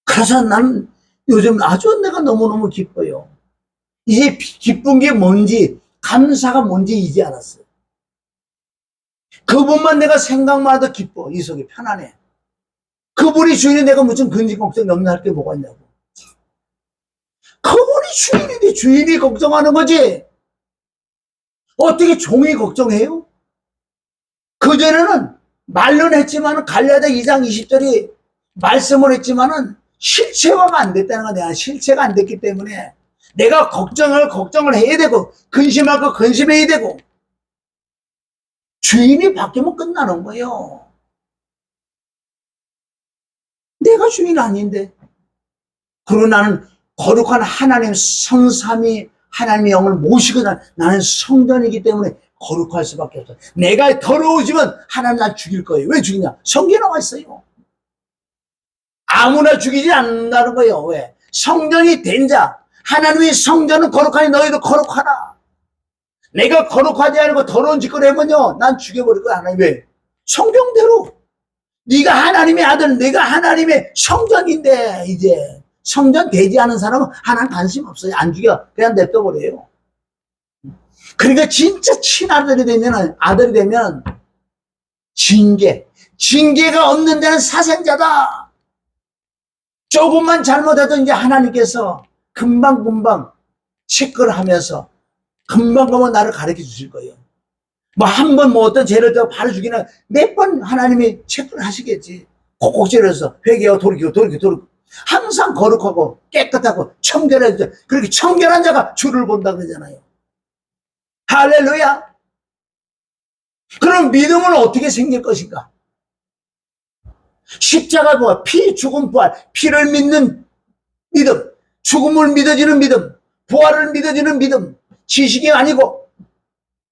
그래서 나는 요즘 아주 내가 너무너무 기뻐요. 이제 기쁜 게 뭔지, 감사가 뭔지 이제 알았어요. 그분만 내가 생각만 해도 기뻐. 이 속이 편안해. 그분이 주인이 내가 무슨 근심 걱정 염려할 게 뭐가 있냐고. 그분이 주인인데 주인이 걱정하는 거지. 어떻게 종이 걱정해요? 그전에는 말로는 했지만은 갈라디아 2장 20절이 말씀을 했지만은 실체화가 안 됐다는 거야. 내가 실체가 안 됐기 때문에 내가 걱정을 해야 되고 근심할 거 근심해야 되고 주인이 바뀌면 끝나는 거예요. 내가 주인 아닌데. 그리고 나는 거룩한 하나님 성삼위 하나님의 영을 모시고 나는 성전이기 때문에 거룩할 수밖에 없어. 내가 더러워지면 하나님 날 죽일 거예요. 왜 죽이냐? 성경에 나와 있어요. 아무나 죽이지 않는다는 거예요. 왜? 성전이 된 자, 하나님의 성전은 거룩하니 너희도 거룩하라. 내가 거룩하지 않고 더러운 짓거리 하면요, 난 죽여버릴 거야. 하나님. 왜? 성경대로. 네가 하나님의 아들, 내가 하나님의 성전인데 이제 성전 되지 않은 사람은 하나님 관심 없어요. 안 죽여. 그냥 냅둬버려요. 그러니까 진짜 친아들이 되면 징계가 없는 데는 사생자다. 조금만 잘못해도 이제 하나님께서 금방 체크를 하면서 금방 나를 가르쳐 주실 거예요. 뭐 한 번 뭐 어떤 죄를 더 바로 죽이나 몇 번 하나님이 체크를 하시겠지. 꼭꼭질해서 회개하고 돌이키고 항상 거룩하고 깨끗하고 청결한 자, 그렇게 청결한 자가 주를 본다 그러잖아요. 할렐루야. 그럼 믿음은 어떻게 생길 것인가? 십자가 부활, 피 죽음 부활, 피를 믿는 믿음, 죽음을 믿어지는 믿음, 부활을 믿어지는 믿음. 지식이 아니고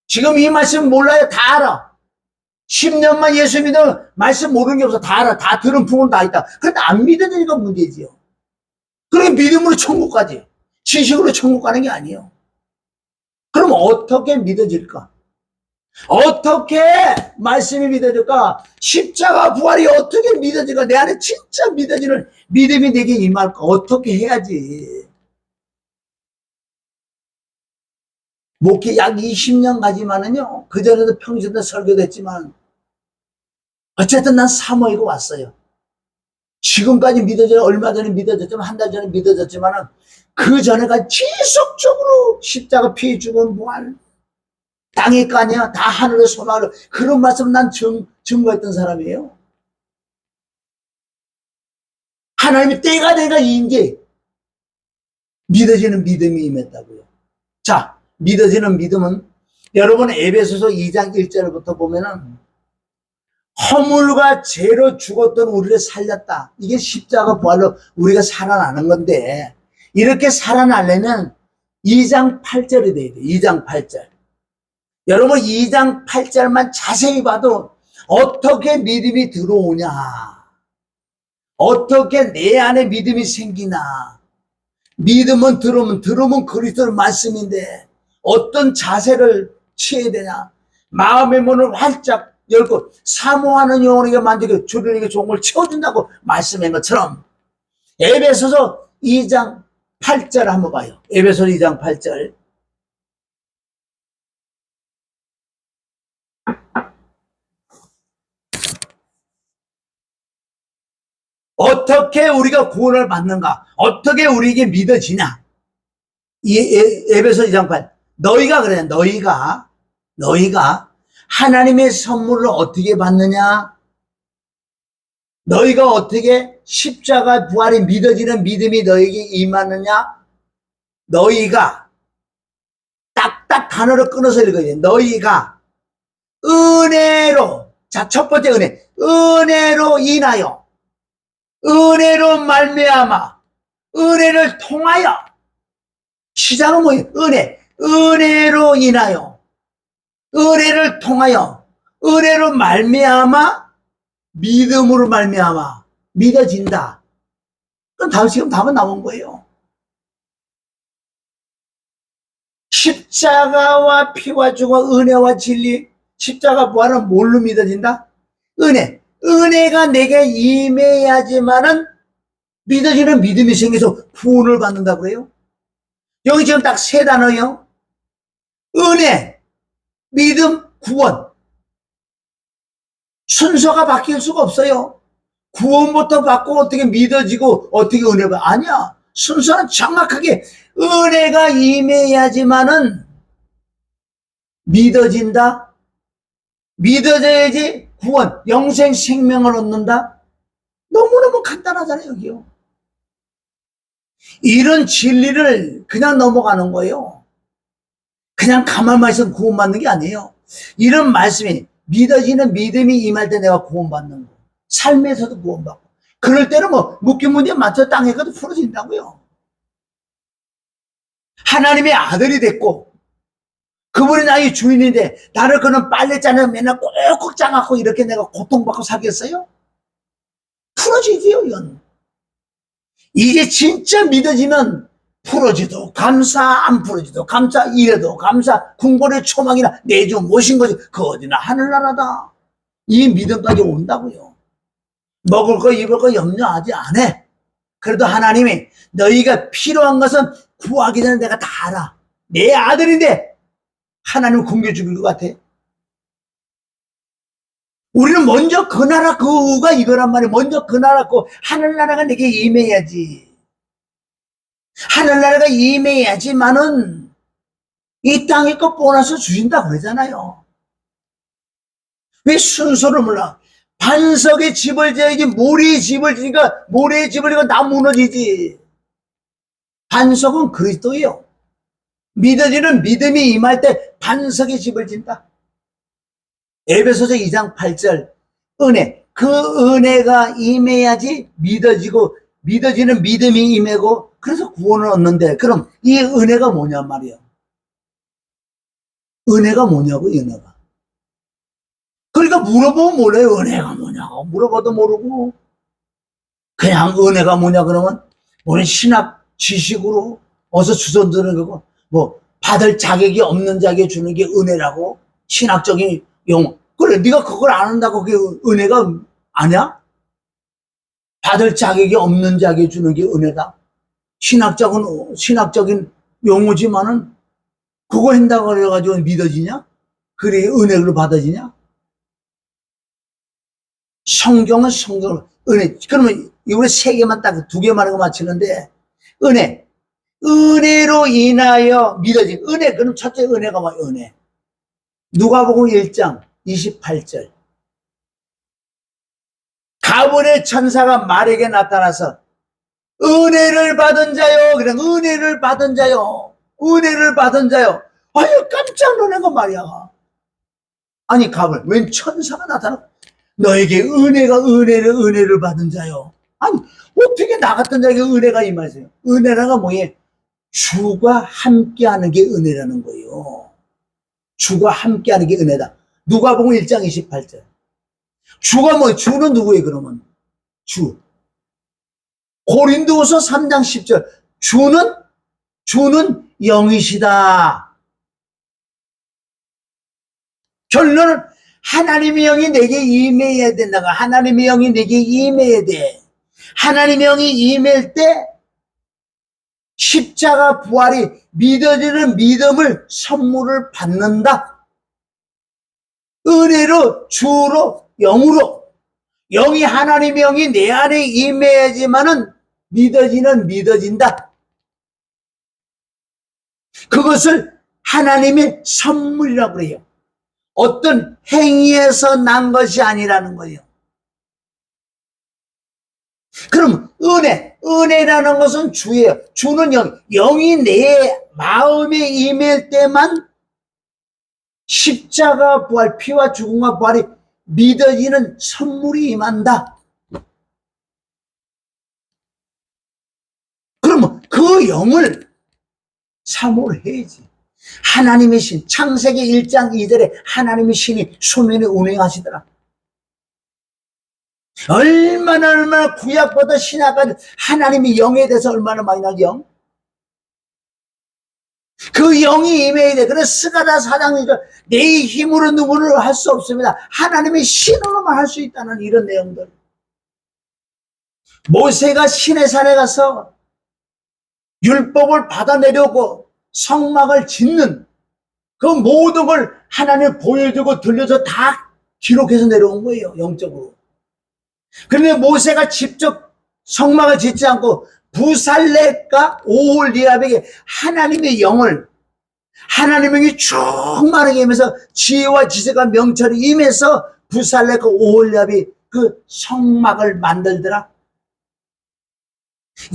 지금 이 말씀 몰라요. 다 알아. 10년만 예수 믿으면 말씀 모르는 게 없어. 다 알아. 다 들은 부분 다 있다. 그런데 안 믿어지니까 문제지요. 그러니까 믿음으로 천국 가지. 지식으로 천국 가는 게 아니에요. 그럼 어떻게 믿어질까? 어떻게 말씀이 믿어질까? 십자가 부활이 어떻게 믿어질까? 내 안에 진짜 믿어지는 믿음이 내게 임할까? 어떻게 해야지? 목회 약 20년 가지만은요, 그전에도 평신도 설교도 했지만, 어쨌든 난 사모이고 왔어요. 지금까지 얼마 전에 믿어졌지만, 한 달 전에 믿어졌지만은, 그 전에가 지속적으로 십자가 피 죽은 부활, 땅의 까냐, 다 하늘의 소망을, 그런 말씀 난 증거했던 사람이에요. 하나님의 때가 내가 이제 믿어지는 믿음이 임했다고요. 자, 믿어지는 믿음은 여러분 에베소서 2장 1절부터 보면은 허물과 죄로 죽었던 우리를 살렸다. 이게 십자가 부활로 우리가 살아나는 건데 이렇게 살아나려면 2장 8절이 돼야 돼. 2장 8절. 여러분 2장 8절만 자세히 봐도 어떻게 믿음이 들어오냐, 어떻게 내 안에 믿음이 생기나. 믿음은 들으면 그리스도의 말씀인데 어떤 자세를 취해야 되냐. 마음의 문을 활짝 열고 사모하는 영혼에게 만족해 주님에게 종을 채워준다고 말씀한 것처럼 에베소서 2장 8절 한번 봐요. 에베소서 2장 8절. 어떻게 우리가 구원을 받는가? 어떻게 우리에게 믿어지냐? 이 에베소 2장 8. 너희가 그래. 너희가 하나님의 선물을 어떻게 받느냐? 너희가 어떻게 십자가 부활이 믿어지는 믿음이 너에게 임하느냐? 너희가 딱딱 단어를 끊어서 읽어야 돼. 너희가 은혜로, 자, 첫 번째 은혜로 인하여, 은혜로 말미암아, 은혜를 통하여. 시작은 뭐예요? 은혜로 인하여, 은혜를 통하여, 은혜로 말미암아, 믿음으로 말미암아 믿어진다. 그럼 지금 답은 나온 거예요. 십자가와 피와 죽어 은혜와 진리, 십자가 부활은 뭘로 믿어진다? 은혜가 내게 임해야지만은 믿어지는 믿음이 생겨서 구원을 받는다고 그래요. 여기 지금 딱 세 단어예요. 은혜, 믿음, 구원. 순서가 바뀔 수가 없어요. 구원부터 받고 어떻게 믿어지고 어떻게 은혜 받아. 아니야. 순서는 정확하게 은혜가 임해야지만은 믿어진다. 믿어져야지 구원, 영생 생명을 얻는다. 너무너무 간단하잖아요, 여기요. 이런 진리를 그냥 넘어가는 거예요. 그냥 가만만 있으면 구원받는 게 아니에요. 이런 말씀이 믿어지는 믿음이 임할 때 내가 구원받는 거. 삶에서도 구원받고. 그럴 때는 뭐 묶인 문제 맞춰 땅에 가도 풀어진다고요. 하나님의 아들이 됐고 그분이 나의 주인인데 나를 그는 빨래잔에 맨날 꼭꼭 짜갖고 이렇게 내가 고통받고 살겠어요? 풀어지지요, 이건. 이게 진짜 믿어지면 풀어지도 감사, 안 풀어지도 감사, 이래도 감사, 궁궐의 초막이나 내주 모신 거지. 그 어디나 하늘나라다. 이 믿음까지 온다고요. 먹을 거 입을 거 염려하지 않아. 그래도 하나님이 너희가 필요한 것은 구하기 전에 내가 다 알아. 내 아들인데 하나님을 굶겨 죽일 것 같아. 우리는 먼저 그 나라 그 의가 이거란 말이야. 먼저 그 나라 그 하늘나라가 내게 임해야지. 하늘나라가 임해야지만은 이 땅에 거 보너스 주신다고 그러잖아요. 왜 순서를 몰라? 반석에 집을 지어야지. 모래에 집을 지니까 모래에 집을 지니까 나 무너지지. 반석은 그리스도예요. 믿어지는 믿음이 임할 때 반석에 집을 진다. 에베소서 2장 8절 은혜, 그 은혜가 임해야지 믿어지고 믿어지는 믿음이 임하고 그래서 구원을 얻는데 그럼 이 은혜가 뭐냔 말이에요. 은혜가 뭐냐고, 은혜가. 그러니까 물어보면 몰라요. 은혜가 뭐냐고. 물어봐도 모르고 그냥 은혜가 뭐냐 그러면 우리 신학 지식으로 어서 주워 드는 거고 뭐 받을 자격이 없는 자에게 주는 게 은혜라고 신학적인 용어. 그래, 네가 그걸 안 한다고 그게 은혜가 아니야? 받을 자격이 없는 자에게 주는 게 은혜다. 신학적인 용어지만은 그거 한다고 그래가지고 믿어지냐? 그래 은혜로 받아지냐? 성경은 은혜. 그러면 이번에 세 개만 딱 두 개만 하고 마치는데 은혜로 인하여 믿어진 은혜. 그럼 첫째 은혜가 뭐야? 은혜. 누가복음 1장 28절 가문의 천사가 말에게 나타나서 은혜를 받은 자요. 그냥 은혜를 받은 자요. 은혜를 받은 자요. 아유, 깜짝 놀란 거 말이야. 아니, 가문 웬 천사가 나타나? 너에게 은혜를 받은 자요. 아니, 어떻게 나 같은 자에게 은혜가 임하세요? 은혜라가 뭐예요? 주가 함께하는 게 은혜라는 거예요. 주가 함께하는 게 은혜다. 누가복음 1장 28절. 주가 뭐예요? 주는 누구예요, 그러면? 주. 고린도후서 3장 10절. 주는 영이시다. 결론은 하나님의 영이 내게 임해야 된다고. 하나님의 영이 내게 임해야 돼. 하나님의 영이 임할 때 십자가 부활이 믿어지는 믿음을 선물을 받는다. 은혜로, 주로, 영으로. 영이 하나님의 영이 내 안에 임해야지만은 믿어진다. 그것을 하나님의 선물이라고 그래요. 어떤 행위에서 난 것이 아니라는 거예요. 그럼 은혜라는 것은 주예요. 주는 영이 내 마음에 임할 때만 십자가 부활, 피와 죽음과 부활이 믿어지는 선물이 임한다. 그러면 그 영을 사모를 해야지. 하나님의 신, 창세기 1장 2절에 하나님의 신이 수면에 운행하시더라. 얼마나 구약보다 신약까지 하나님의 영에 대해서 얼마나 많이 나죠? 그 영이 임해야 돼. 그래서 스가랴 4장이죠. 내 힘으로 누구를 할 수 없습니다. 하나님의 신으로만 할 수 있다는 이런 내용들. 모세가 시내산에 가서 율법을 받아내려고 성막을 짓는 그 모든 걸 하나님 보여주고 들려서 다 기록해서 내려온 거예요. 영적으로. 그런데 모세가 직접 성막을 짓지 않고 부살렙과 오홀리압에게 하나님의 영을, 하나님의 영이 충만하게 임해서 지혜와 지식과 명철이 임해서 부살렙과 오홀리압이 그 성막을 만들더라.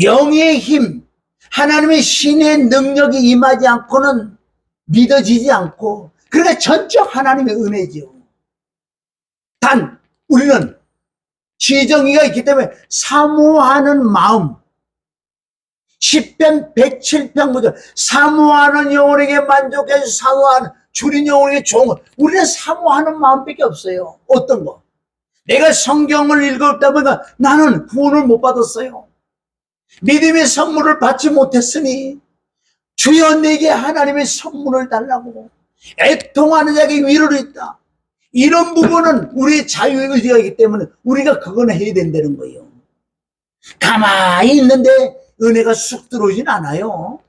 영의 힘, 하나님의 신의 능력이 임하지 않고는 믿어지지 않고, 그러니까 전적 하나님의 은혜지요. 단 우리는 지정의가 있기 때문에 사모하는 마음, 시편 107편 9절, 사모하는 영혼에게 만족해서 사모하는 줄인 영혼에게 종은, 우리는 사모하는 마음밖에 없어요. 어떤 거? 내가 성경을 읽었다 보니까 나는 구원을 못 받았어요. 믿음의 선물을 받지 못했으니 주여 내게 하나님의 선물을 달라고. 애통하는 자에게 위로를 있다. 이런 부분은 우리의 자유의지가 있기 때문에 우리가 그거는 해야 된다는 거예요. 가만히 있는데 은혜가 쑥 들어오진 않아요.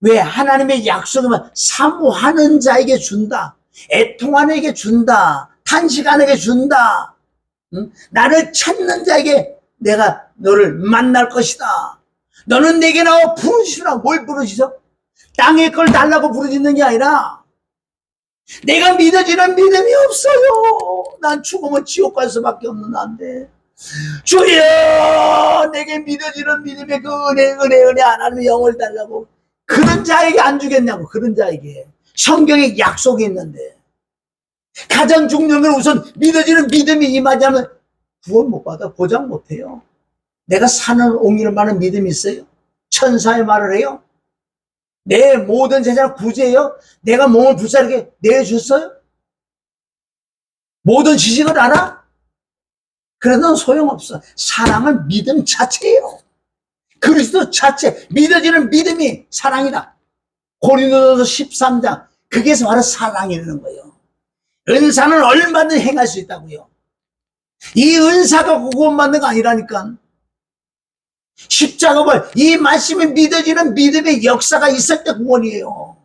왜? 하나님의 약속이면 사모하는 자에게 준다. 애통하는 자에게 준다. 탄식하는 자에게 준다. 응? 나를 찾는 자에게 내가 너를 만날 것이다. 너는 내게 나와 부르시라. 뭘 부르시죠? 땅의 걸 달라고 부르짖는 게 아니라 내가 믿어지는 믿음이 없어요. 난 죽으면 지옥 갈 수밖에 없는 나인데 주여 내게 믿어지는 믿음의 그 은혜 하나님의 영을 달라고. 그런 자에게 안 주겠냐고. 그런 자에게 성경에 약속이 있는데 가장 중요한 건 우선 믿어지는 믿음이 임하지 않으면 구원 못 받아. 보장 못 해요. 내가 산을 옮길 만한 믿음이 있어요? 천사의 말을 해요? 내 모든 재산을 구제해요? 내가 몸을 불사르게 내줬어요? 모든 지식을 알아? 그래도 소용없어. 사랑은 믿음 자체예요. 그리스도 자체, 믿어지는 믿음이 사랑이다. 고린도전서 13장, 그게 바로 사랑이라는 거예요. 은사는 얼마든지 행할 수 있다고요. 이 은사가 구원받는 거 아니라니까. 십자가를, 이 말씀이 믿어지는 믿음의 역사가 있을 때 구원이에요.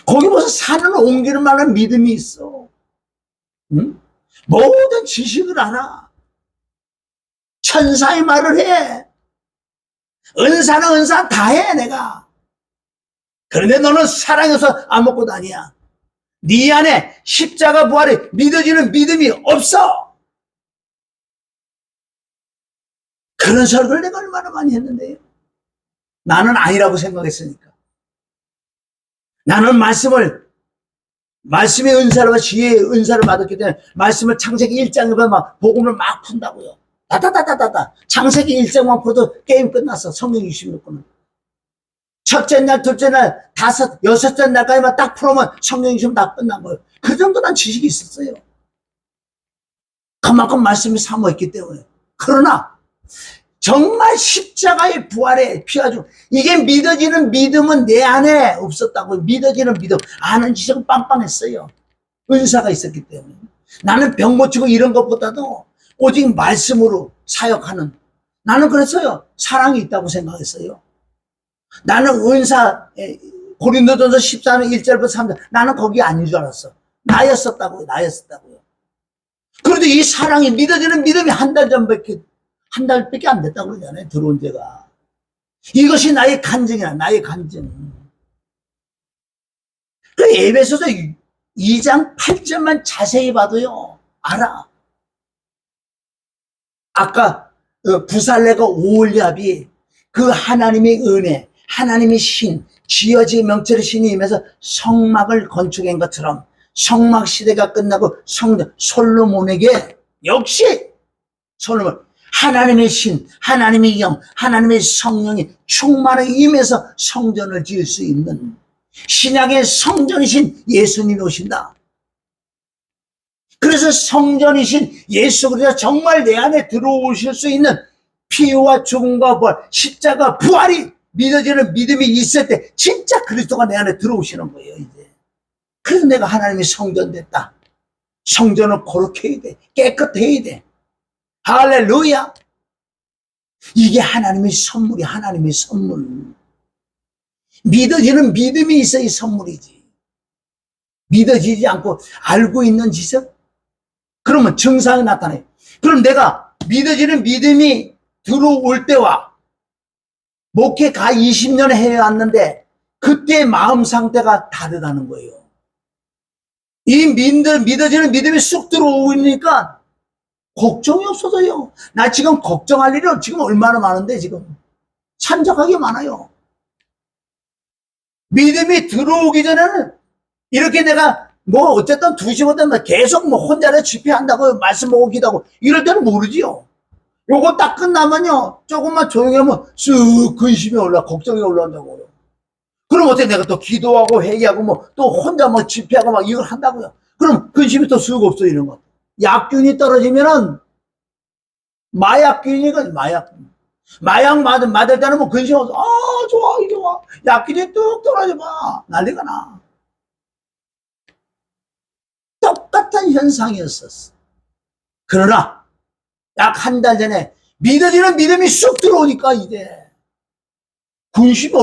거기 무슨 산을 옮기는 만한 믿음이 있어. 응? 모든 지식을 알아. 천사의 말을 해. 은사는 은사 다 해, 내가. 그런데 너는 사랑해서 아무것도 아니야. 네 안에 십자가 부활이 믿어지는 믿음이 없어. 그런 설교를 내가 얼마나 많이 했는데요. 나는 아니라고 생각했으니까. 나는 말씀의 은사로, 지혜의 은사를 받았기 때문에 말씀을 창세기 1장에 막 복음을 막 푼다고요. 다다다다다다. 창세기 1장만 풀어도 게임 끝났어. 성경 26권은. 첫째 날, 둘째 날, 여섯째 날까지만 딱 풀으면 성경 26권 다 끝난 거예요. 그 정도 난 지식이 있었어요. 그만큼 말씀이 사모했기 때문에. 그러나 정말 십자가의 부활에 피가 죽, 이게 믿어지는 믿음은 내 안에 없었다고. 믿어지는 믿음, 아는 지식은 빵빵했어요. 은사가 있었기 때문에. 나는 병 고치고 이런 것보다도 오직 말씀으로 사역하는, 나는 그랬어요. 사랑이 있다고 생각했어요. 나는 은사, 고린도전서 14장 1절부터 3절, 나는 거기 아닌 줄 알았어. 나였었다고요. 그런데 이 사랑이 믿어지는 믿음이 한 달밖에 안 됐다고 그러잖아요. 들어온 지가. 이것이 나의 간증이야, 나의 간증. 그 에베소서 2장 8절만 자세히 봐도요, 알아. 아까 부살레가 오홀리압이 그 하나님의 은혜, 하나님의 신, 지어지의 명철의 신이 임해서 성막을 건축한 것처럼 성막 시대가 끝나고 솔로몬에게 역시 솔로몬 하나님의 신, 하나님의 영, 하나님의 성령이 충만하게 임해서 성전을 지을 수 있는 신약의 성전이신 예수님이 오신다. 그래서 성전이신 예수 그리스도 정말 내 안에 들어오실 수 있는 피와 죽음과 부활, 십자가 부활이 믿어지는 믿음이 있을 때 진짜 그리스도가 내 안에 들어오시는 거예요, 이제. 그래서 내가 하나님의 성전 됐다. 성전을 거룩해야 돼. 깨끗해야 돼. 할렐루야. 이게 하나님의 선물이 하나님의 선물. 믿어지는 믿음이 있어야 이 선물이지. 믿어지지 않고 알고 있는 지식? 그러면 증상이 나타나요. 그럼 내가 믿어지는 믿음이 들어올 때와 목회 가 20년 해왔는데 그때의 마음 상태가 다르다는 거예요. 이 믿어지는 믿음이 쑥 들어오니까 걱정이 없어져요. 나 지금 걱정할 일이 지금 얼마나 많은데 지금 산적하게 많아요. 믿음이 들어오기 전에는 이렇게 내가 뭐 어쨌든 2시간 계속 뭐 혼자서 집회한다고 말씀 보고 기도하고 이럴 때는 모르지요. 요거 딱 끝나면요 조금만 조용히 하면 쓱 근심이 걱정이 올라온다고요. 그럼 어떻게 내가 또 기도하고 회개하고 뭐 또 혼자 뭐 집회하고 막 이걸 한다고요. 그럼 근심이 또 쓱 없어 이런 거. 약균이 떨어지면은 마약균이거든. 마약 맞을 때는 뭐 근심 없어. 좋아 좋아. 약균이 뚝 떨어져 봐. 난리가 나. 똑같은 현상이었었어. 그러나 약 한 달 전에 믿어지는 믿음이 쑥 들어오니까 이제 근심이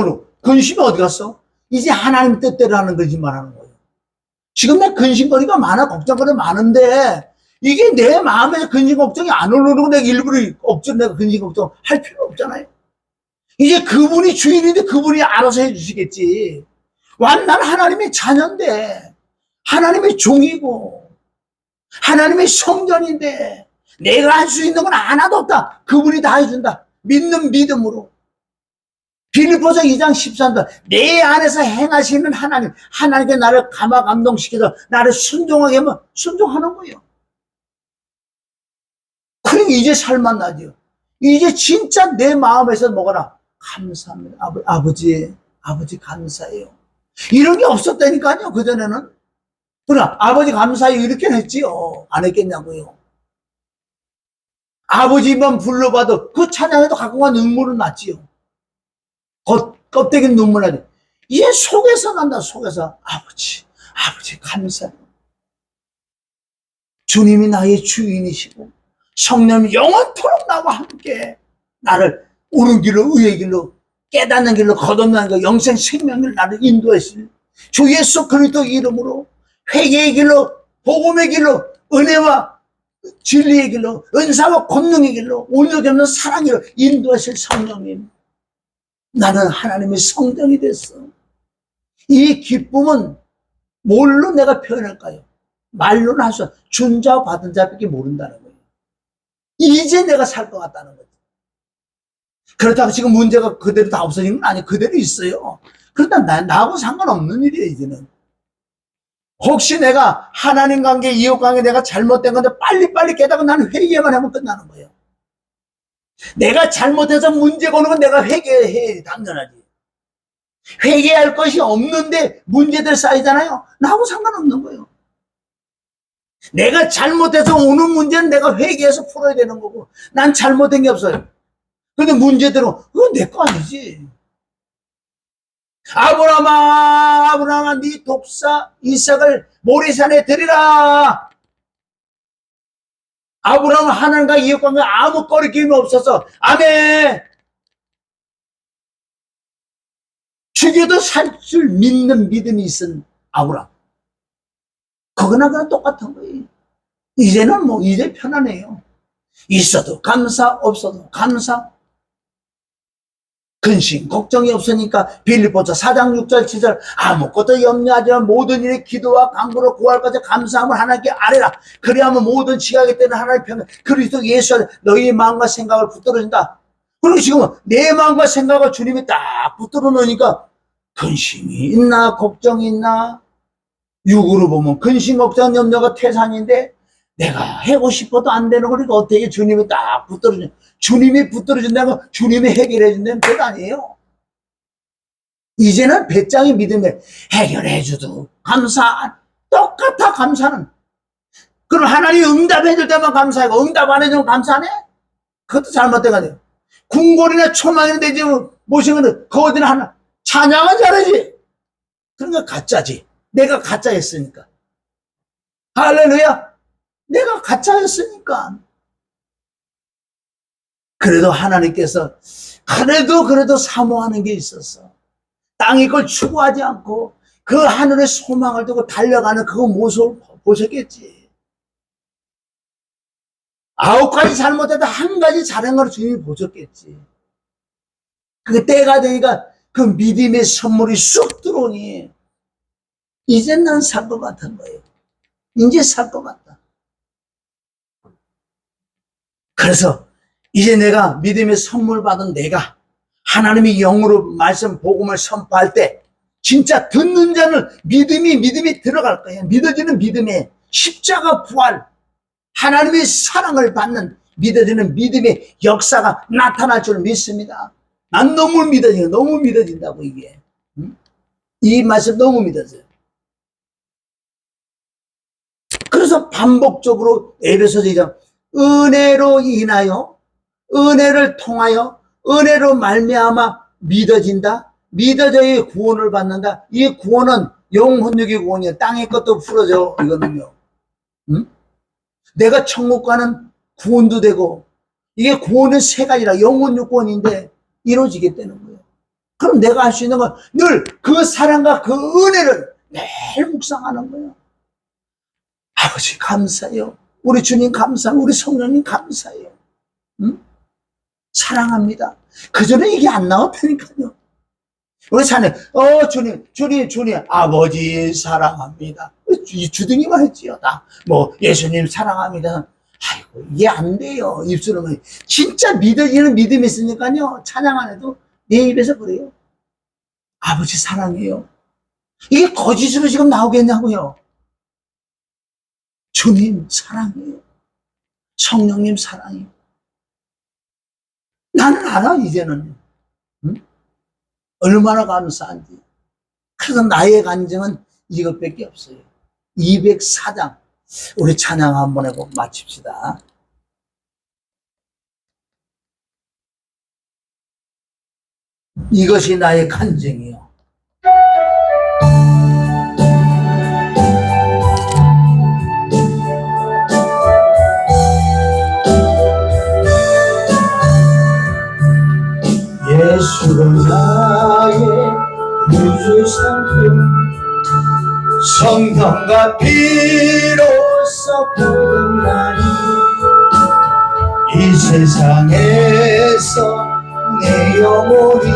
어디 갔어? 이제 하나님 뜻대로 하는 거지만 하는 거예요. 지금 내 근심거리가 많아, 걱정거리가 많은데 이게 내 마음에서 근심 걱정이 안 오르고 내가 일부러 내가 근심 걱정 할 필요 없잖아요. 이제 그분이 주인인데 그분이 알아서 해주시겠지. 난 하나님의 자녀인데 하나님의 종이고 하나님의 성전인데 내가 할 수 있는 건 하나도 없다. 그분이 다 해준다. 믿는 믿음으로. 빌립보서 2장 13절 내 안에서 행하시는 하나님께 나를 감동시켜서 나를 순종하게 하면 순종하는 거예요. 그러니까 이제 살만 나죠. 이제 진짜 내 마음에서 뭐거나 감사합니다. 아버지 감사해요. 이런 게 없었다니까요. 그전에는. 그러나 아버지 감사해요 이렇게 했지요. 안 했겠냐고요. 아버지만 불러봐도 그 찬양에도 가끔가 눈물은 났지요. 껍데기 눈물 나지. 이제 속에서 난다. 속에서 아버지 감사해요. 주님이 나의 주인이시고 성령이 영원토록 나와 함께 나를 옳은 길로 의의 길로 깨닫는 길로 거듭나는 거 영생 생명을 나를 인도하실 주 예수 그리스도 이름으로 회개의 길로 복음의 길로 은혜와 진리의 길로 은사와 권능의 길로 온유하게 없는 사랑의 길로 인도하실 성령님, 나는 하나님의 성전이 됐어. 이 기쁨은 뭘로 내가 표현할까요? 말로는 할 수 없어. 준 자와 받은 자밖에 모른다는 거예요. 이제 내가 살 것 같다는 거죠. 그렇다고 지금 문제가 그대로 다 없어진 건 아니에요. 그대로 있어요. 그렇다 나하고 상관없는 일이에요. 이제는 혹시 내가 하나님 관계, 이웃 관계 내가 잘못된 건데 빨리빨리 깨닫고 나는 회개만 하면 끝나는 거예요. 내가 잘못해서 문제 거는 건 내가 회개해. 당연하지. 회개할 것이 없는데 문제들 쌓이잖아요. 나하고 상관없는 거예요. 내가 잘못해서 오는 문제는 내가 회개해서 풀어야 되는 거고 난 잘못된 게 없어요. 근데 문제대로 그건 내 거 아니지. 아브라함아 네 독사 이삭을 모리산에 드리라. 아브라함은 하나님과 이웃과는 아무 거리낌이 없어서 아멘. 죽여도 살 줄 믿는 믿음이 있은 아브라함. 그거나 똑같은 거예요. 이제는 이제 편안해요. 있어도 감사, 없어도 감사. 근심, 걱정이 없으니까 빌립보서 4장 6절 7절 아무것도 염려하지 마 모든 일에 기도와 간구로 구할 것에 감사함을 하나님께 아뢰라. 그리하면 모든 지각의 때는 하나님의 편에 그리스도 예수 안에 너희의 마음과 생각을 붙들어준다. 그리고 지금은 내 마음과 생각을 주님이 딱 붙들어 놓으니까 근심이 있나 걱정이 있나. 육으로 보면 근심 걱정 염려가 태산인데 내가 하고 싶어도 안 되는 거니까 어떻게 주님이 딱 붙들어주냐. 주님이 붙들어준다는 건 주님이 해결해준다는 뜻 아니에요. 이제는 배짱이 믿음에 해결해줘도 감사, 똑같아 감사는. 그럼 하나님이 응답해줄 때만 감사하고 응답 안 해주면 감사 안 해? 그것도 잘못된 거예요. 궁궐이나 초망이나 내 집을 모신 건데 거기는 하나 찬양은 잘하지. 그러니까 가짜지. 내가 가짜였으니까. 할렐루야. 내가 가짜였으니까. 그래도 하나님께서 그래도 사모하는 게 있었어. 땅의 걸 추구하지 않고 그 하늘의 소망을 두고 달려가는 그 모습을 보셨겠지. 9가지 잘못해도 1가지 잘한 걸 주님이 보셨겠지. 그 때가 되니까 그 믿음의 선물이 쑥 들어오니 이제 난 살 것 같은 거예요. 이제 살 것 같다. 그래서 이제 내가 믿음의 선물 받은 내가 하나님의 영으로 말씀 복음을 선포할 때 진짜 듣는 자는 믿음이 들어갈 거예요. 믿어지는 믿음의 십자가 부활, 하나님의 사랑을 받는 믿어지는 믿음의 역사가 나타날 줄 믿습니다. 난 너무 믿어져요. 너무 믿어진다고 이게. 이 말씀 너무 믿어져요. 그래서 반복적으로 에베소서 2장 은혜로 인하여 은혜를 통하여 은혜로 말미암아 믿어진다. 믿어져야 구원을 받는다. 이 구원은 영혼육의 구원이에요. 땅의 것도 풀어져. 이거는요. 내가 천국 가는 구원도 되고 이게 구원은 3가지라 영혼육 구원인데 이루어지게 되는 거예요. 그럼 내가 할 수 있는 건 늘 그 사랑과 그 은혜를 매일 묵상하는 거예요. 아버지 감사해요. 우리 주님 감사해요. 우리 성령님 감사해요. 사랑합니다. 그전에 이게 안 나왔다니까요. 우리 자네 주님 아버지 사랑합니다. 주둥이만 했지요. 예수님 사랑합니다. 아이고 이게 안 돼요. 입술로만. 진짜 믿어지는 믿음이 있으니까요. 찬양 안 해도 내 입에서 그래요. 아버지 사랑해요. 이게 거짓으로 지금 나오겠냐고요. 주님 사랑해요. 성령님 사랑해요. 나는 알아 이제는. 얼마나 감사한지. 그래서 나의 간증은 이것밖에 없어요. 204장 우리 찬양 한번 해보고 마칩시다. 이것이 나의 간증이요. 예수는 나의 구주 상품 성령과 피로써 거듭나니 이 세상에서 내 영혼이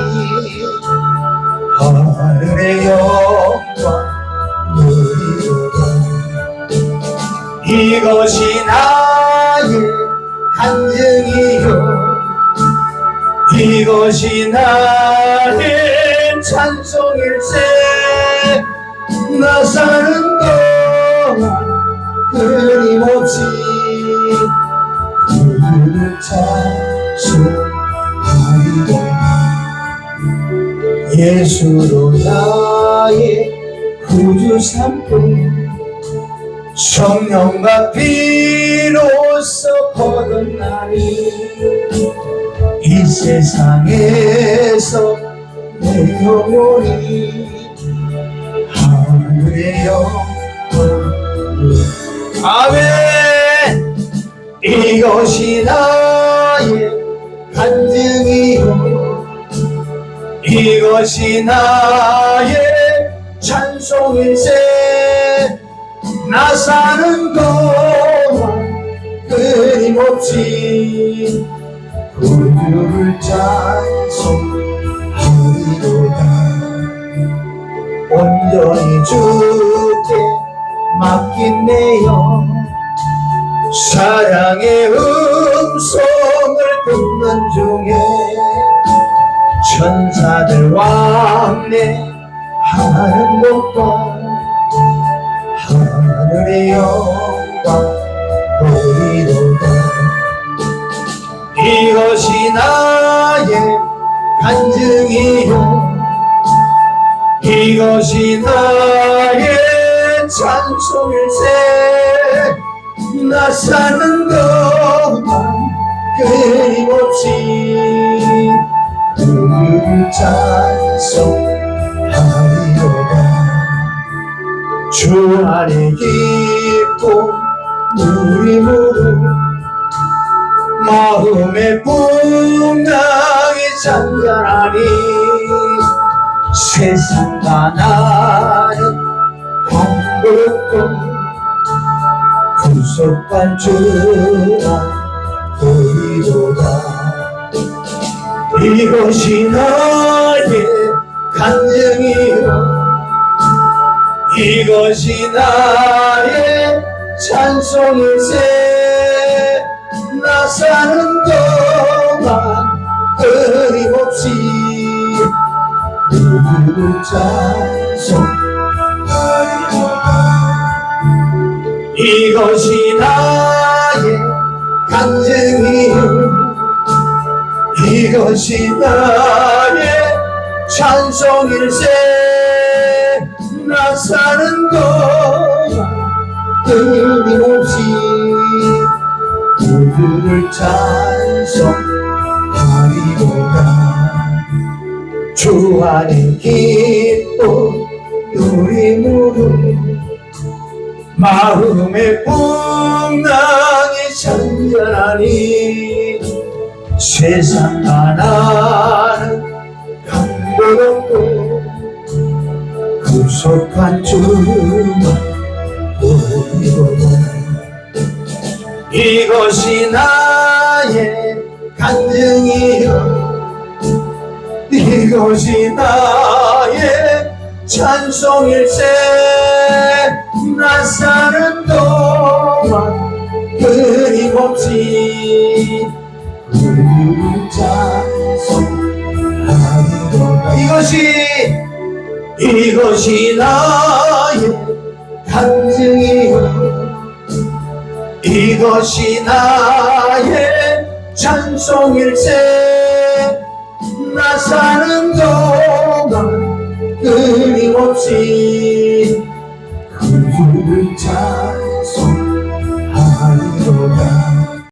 하늘의 영광 누리도다. 이것이 나의 간증이요 이것이 나의 찬송일세. 나 사는 동안 끊임없이 그를 찬송하리라. 예수로 나의 구주 삼고 성령과 피로써 거듭나니 이 세상에서 내 영혼이 하늘의 영혼. 아멘. 이것이 나의 간증이요 이것이 나의 찬송일세. 나 사는 동안 끊임없이 구주를 찬송하리로다. 온전히 주께 맡기네요. 사랑의 음성을 듣는 중에 천사들 왕래하는 것과 하늘의 영광 보이로다. 이것이 나의 간증이요, 이것이 나의 찬송일세. 나 사는 동안 끊임없이 주를 찬송하리로다. 주 안에 기쁨 누림으로 마음의 풍랑이 잔잔하니 세상과 나는 한국도 구속한 주만 보이도다. 이것이 나의 간증이요, 이것이 나의 찬송일세. 나 사는 동안 끊임없이 주를 찬송하리로다. 이것이 나의 간증이요, 이것이 나의 찬송일세. 나 사는 동안 끊임없이 주를 찬송하리로다. 주 안에 기쁨 누림으로 마음의 풍랑이 잔잔하니 세상과 나는 강도롭고 구속한 주만 보이로다. 이것이 나의 간증이요, 이것이 나의 찬송일세. 나 사는 동안 끊임없이 주를 찬송하리로다. 이것이 나의 간증이요, 이것이 나의 찬송일세. 나 사는 동안 끊임없이 주를 찬송하리로다.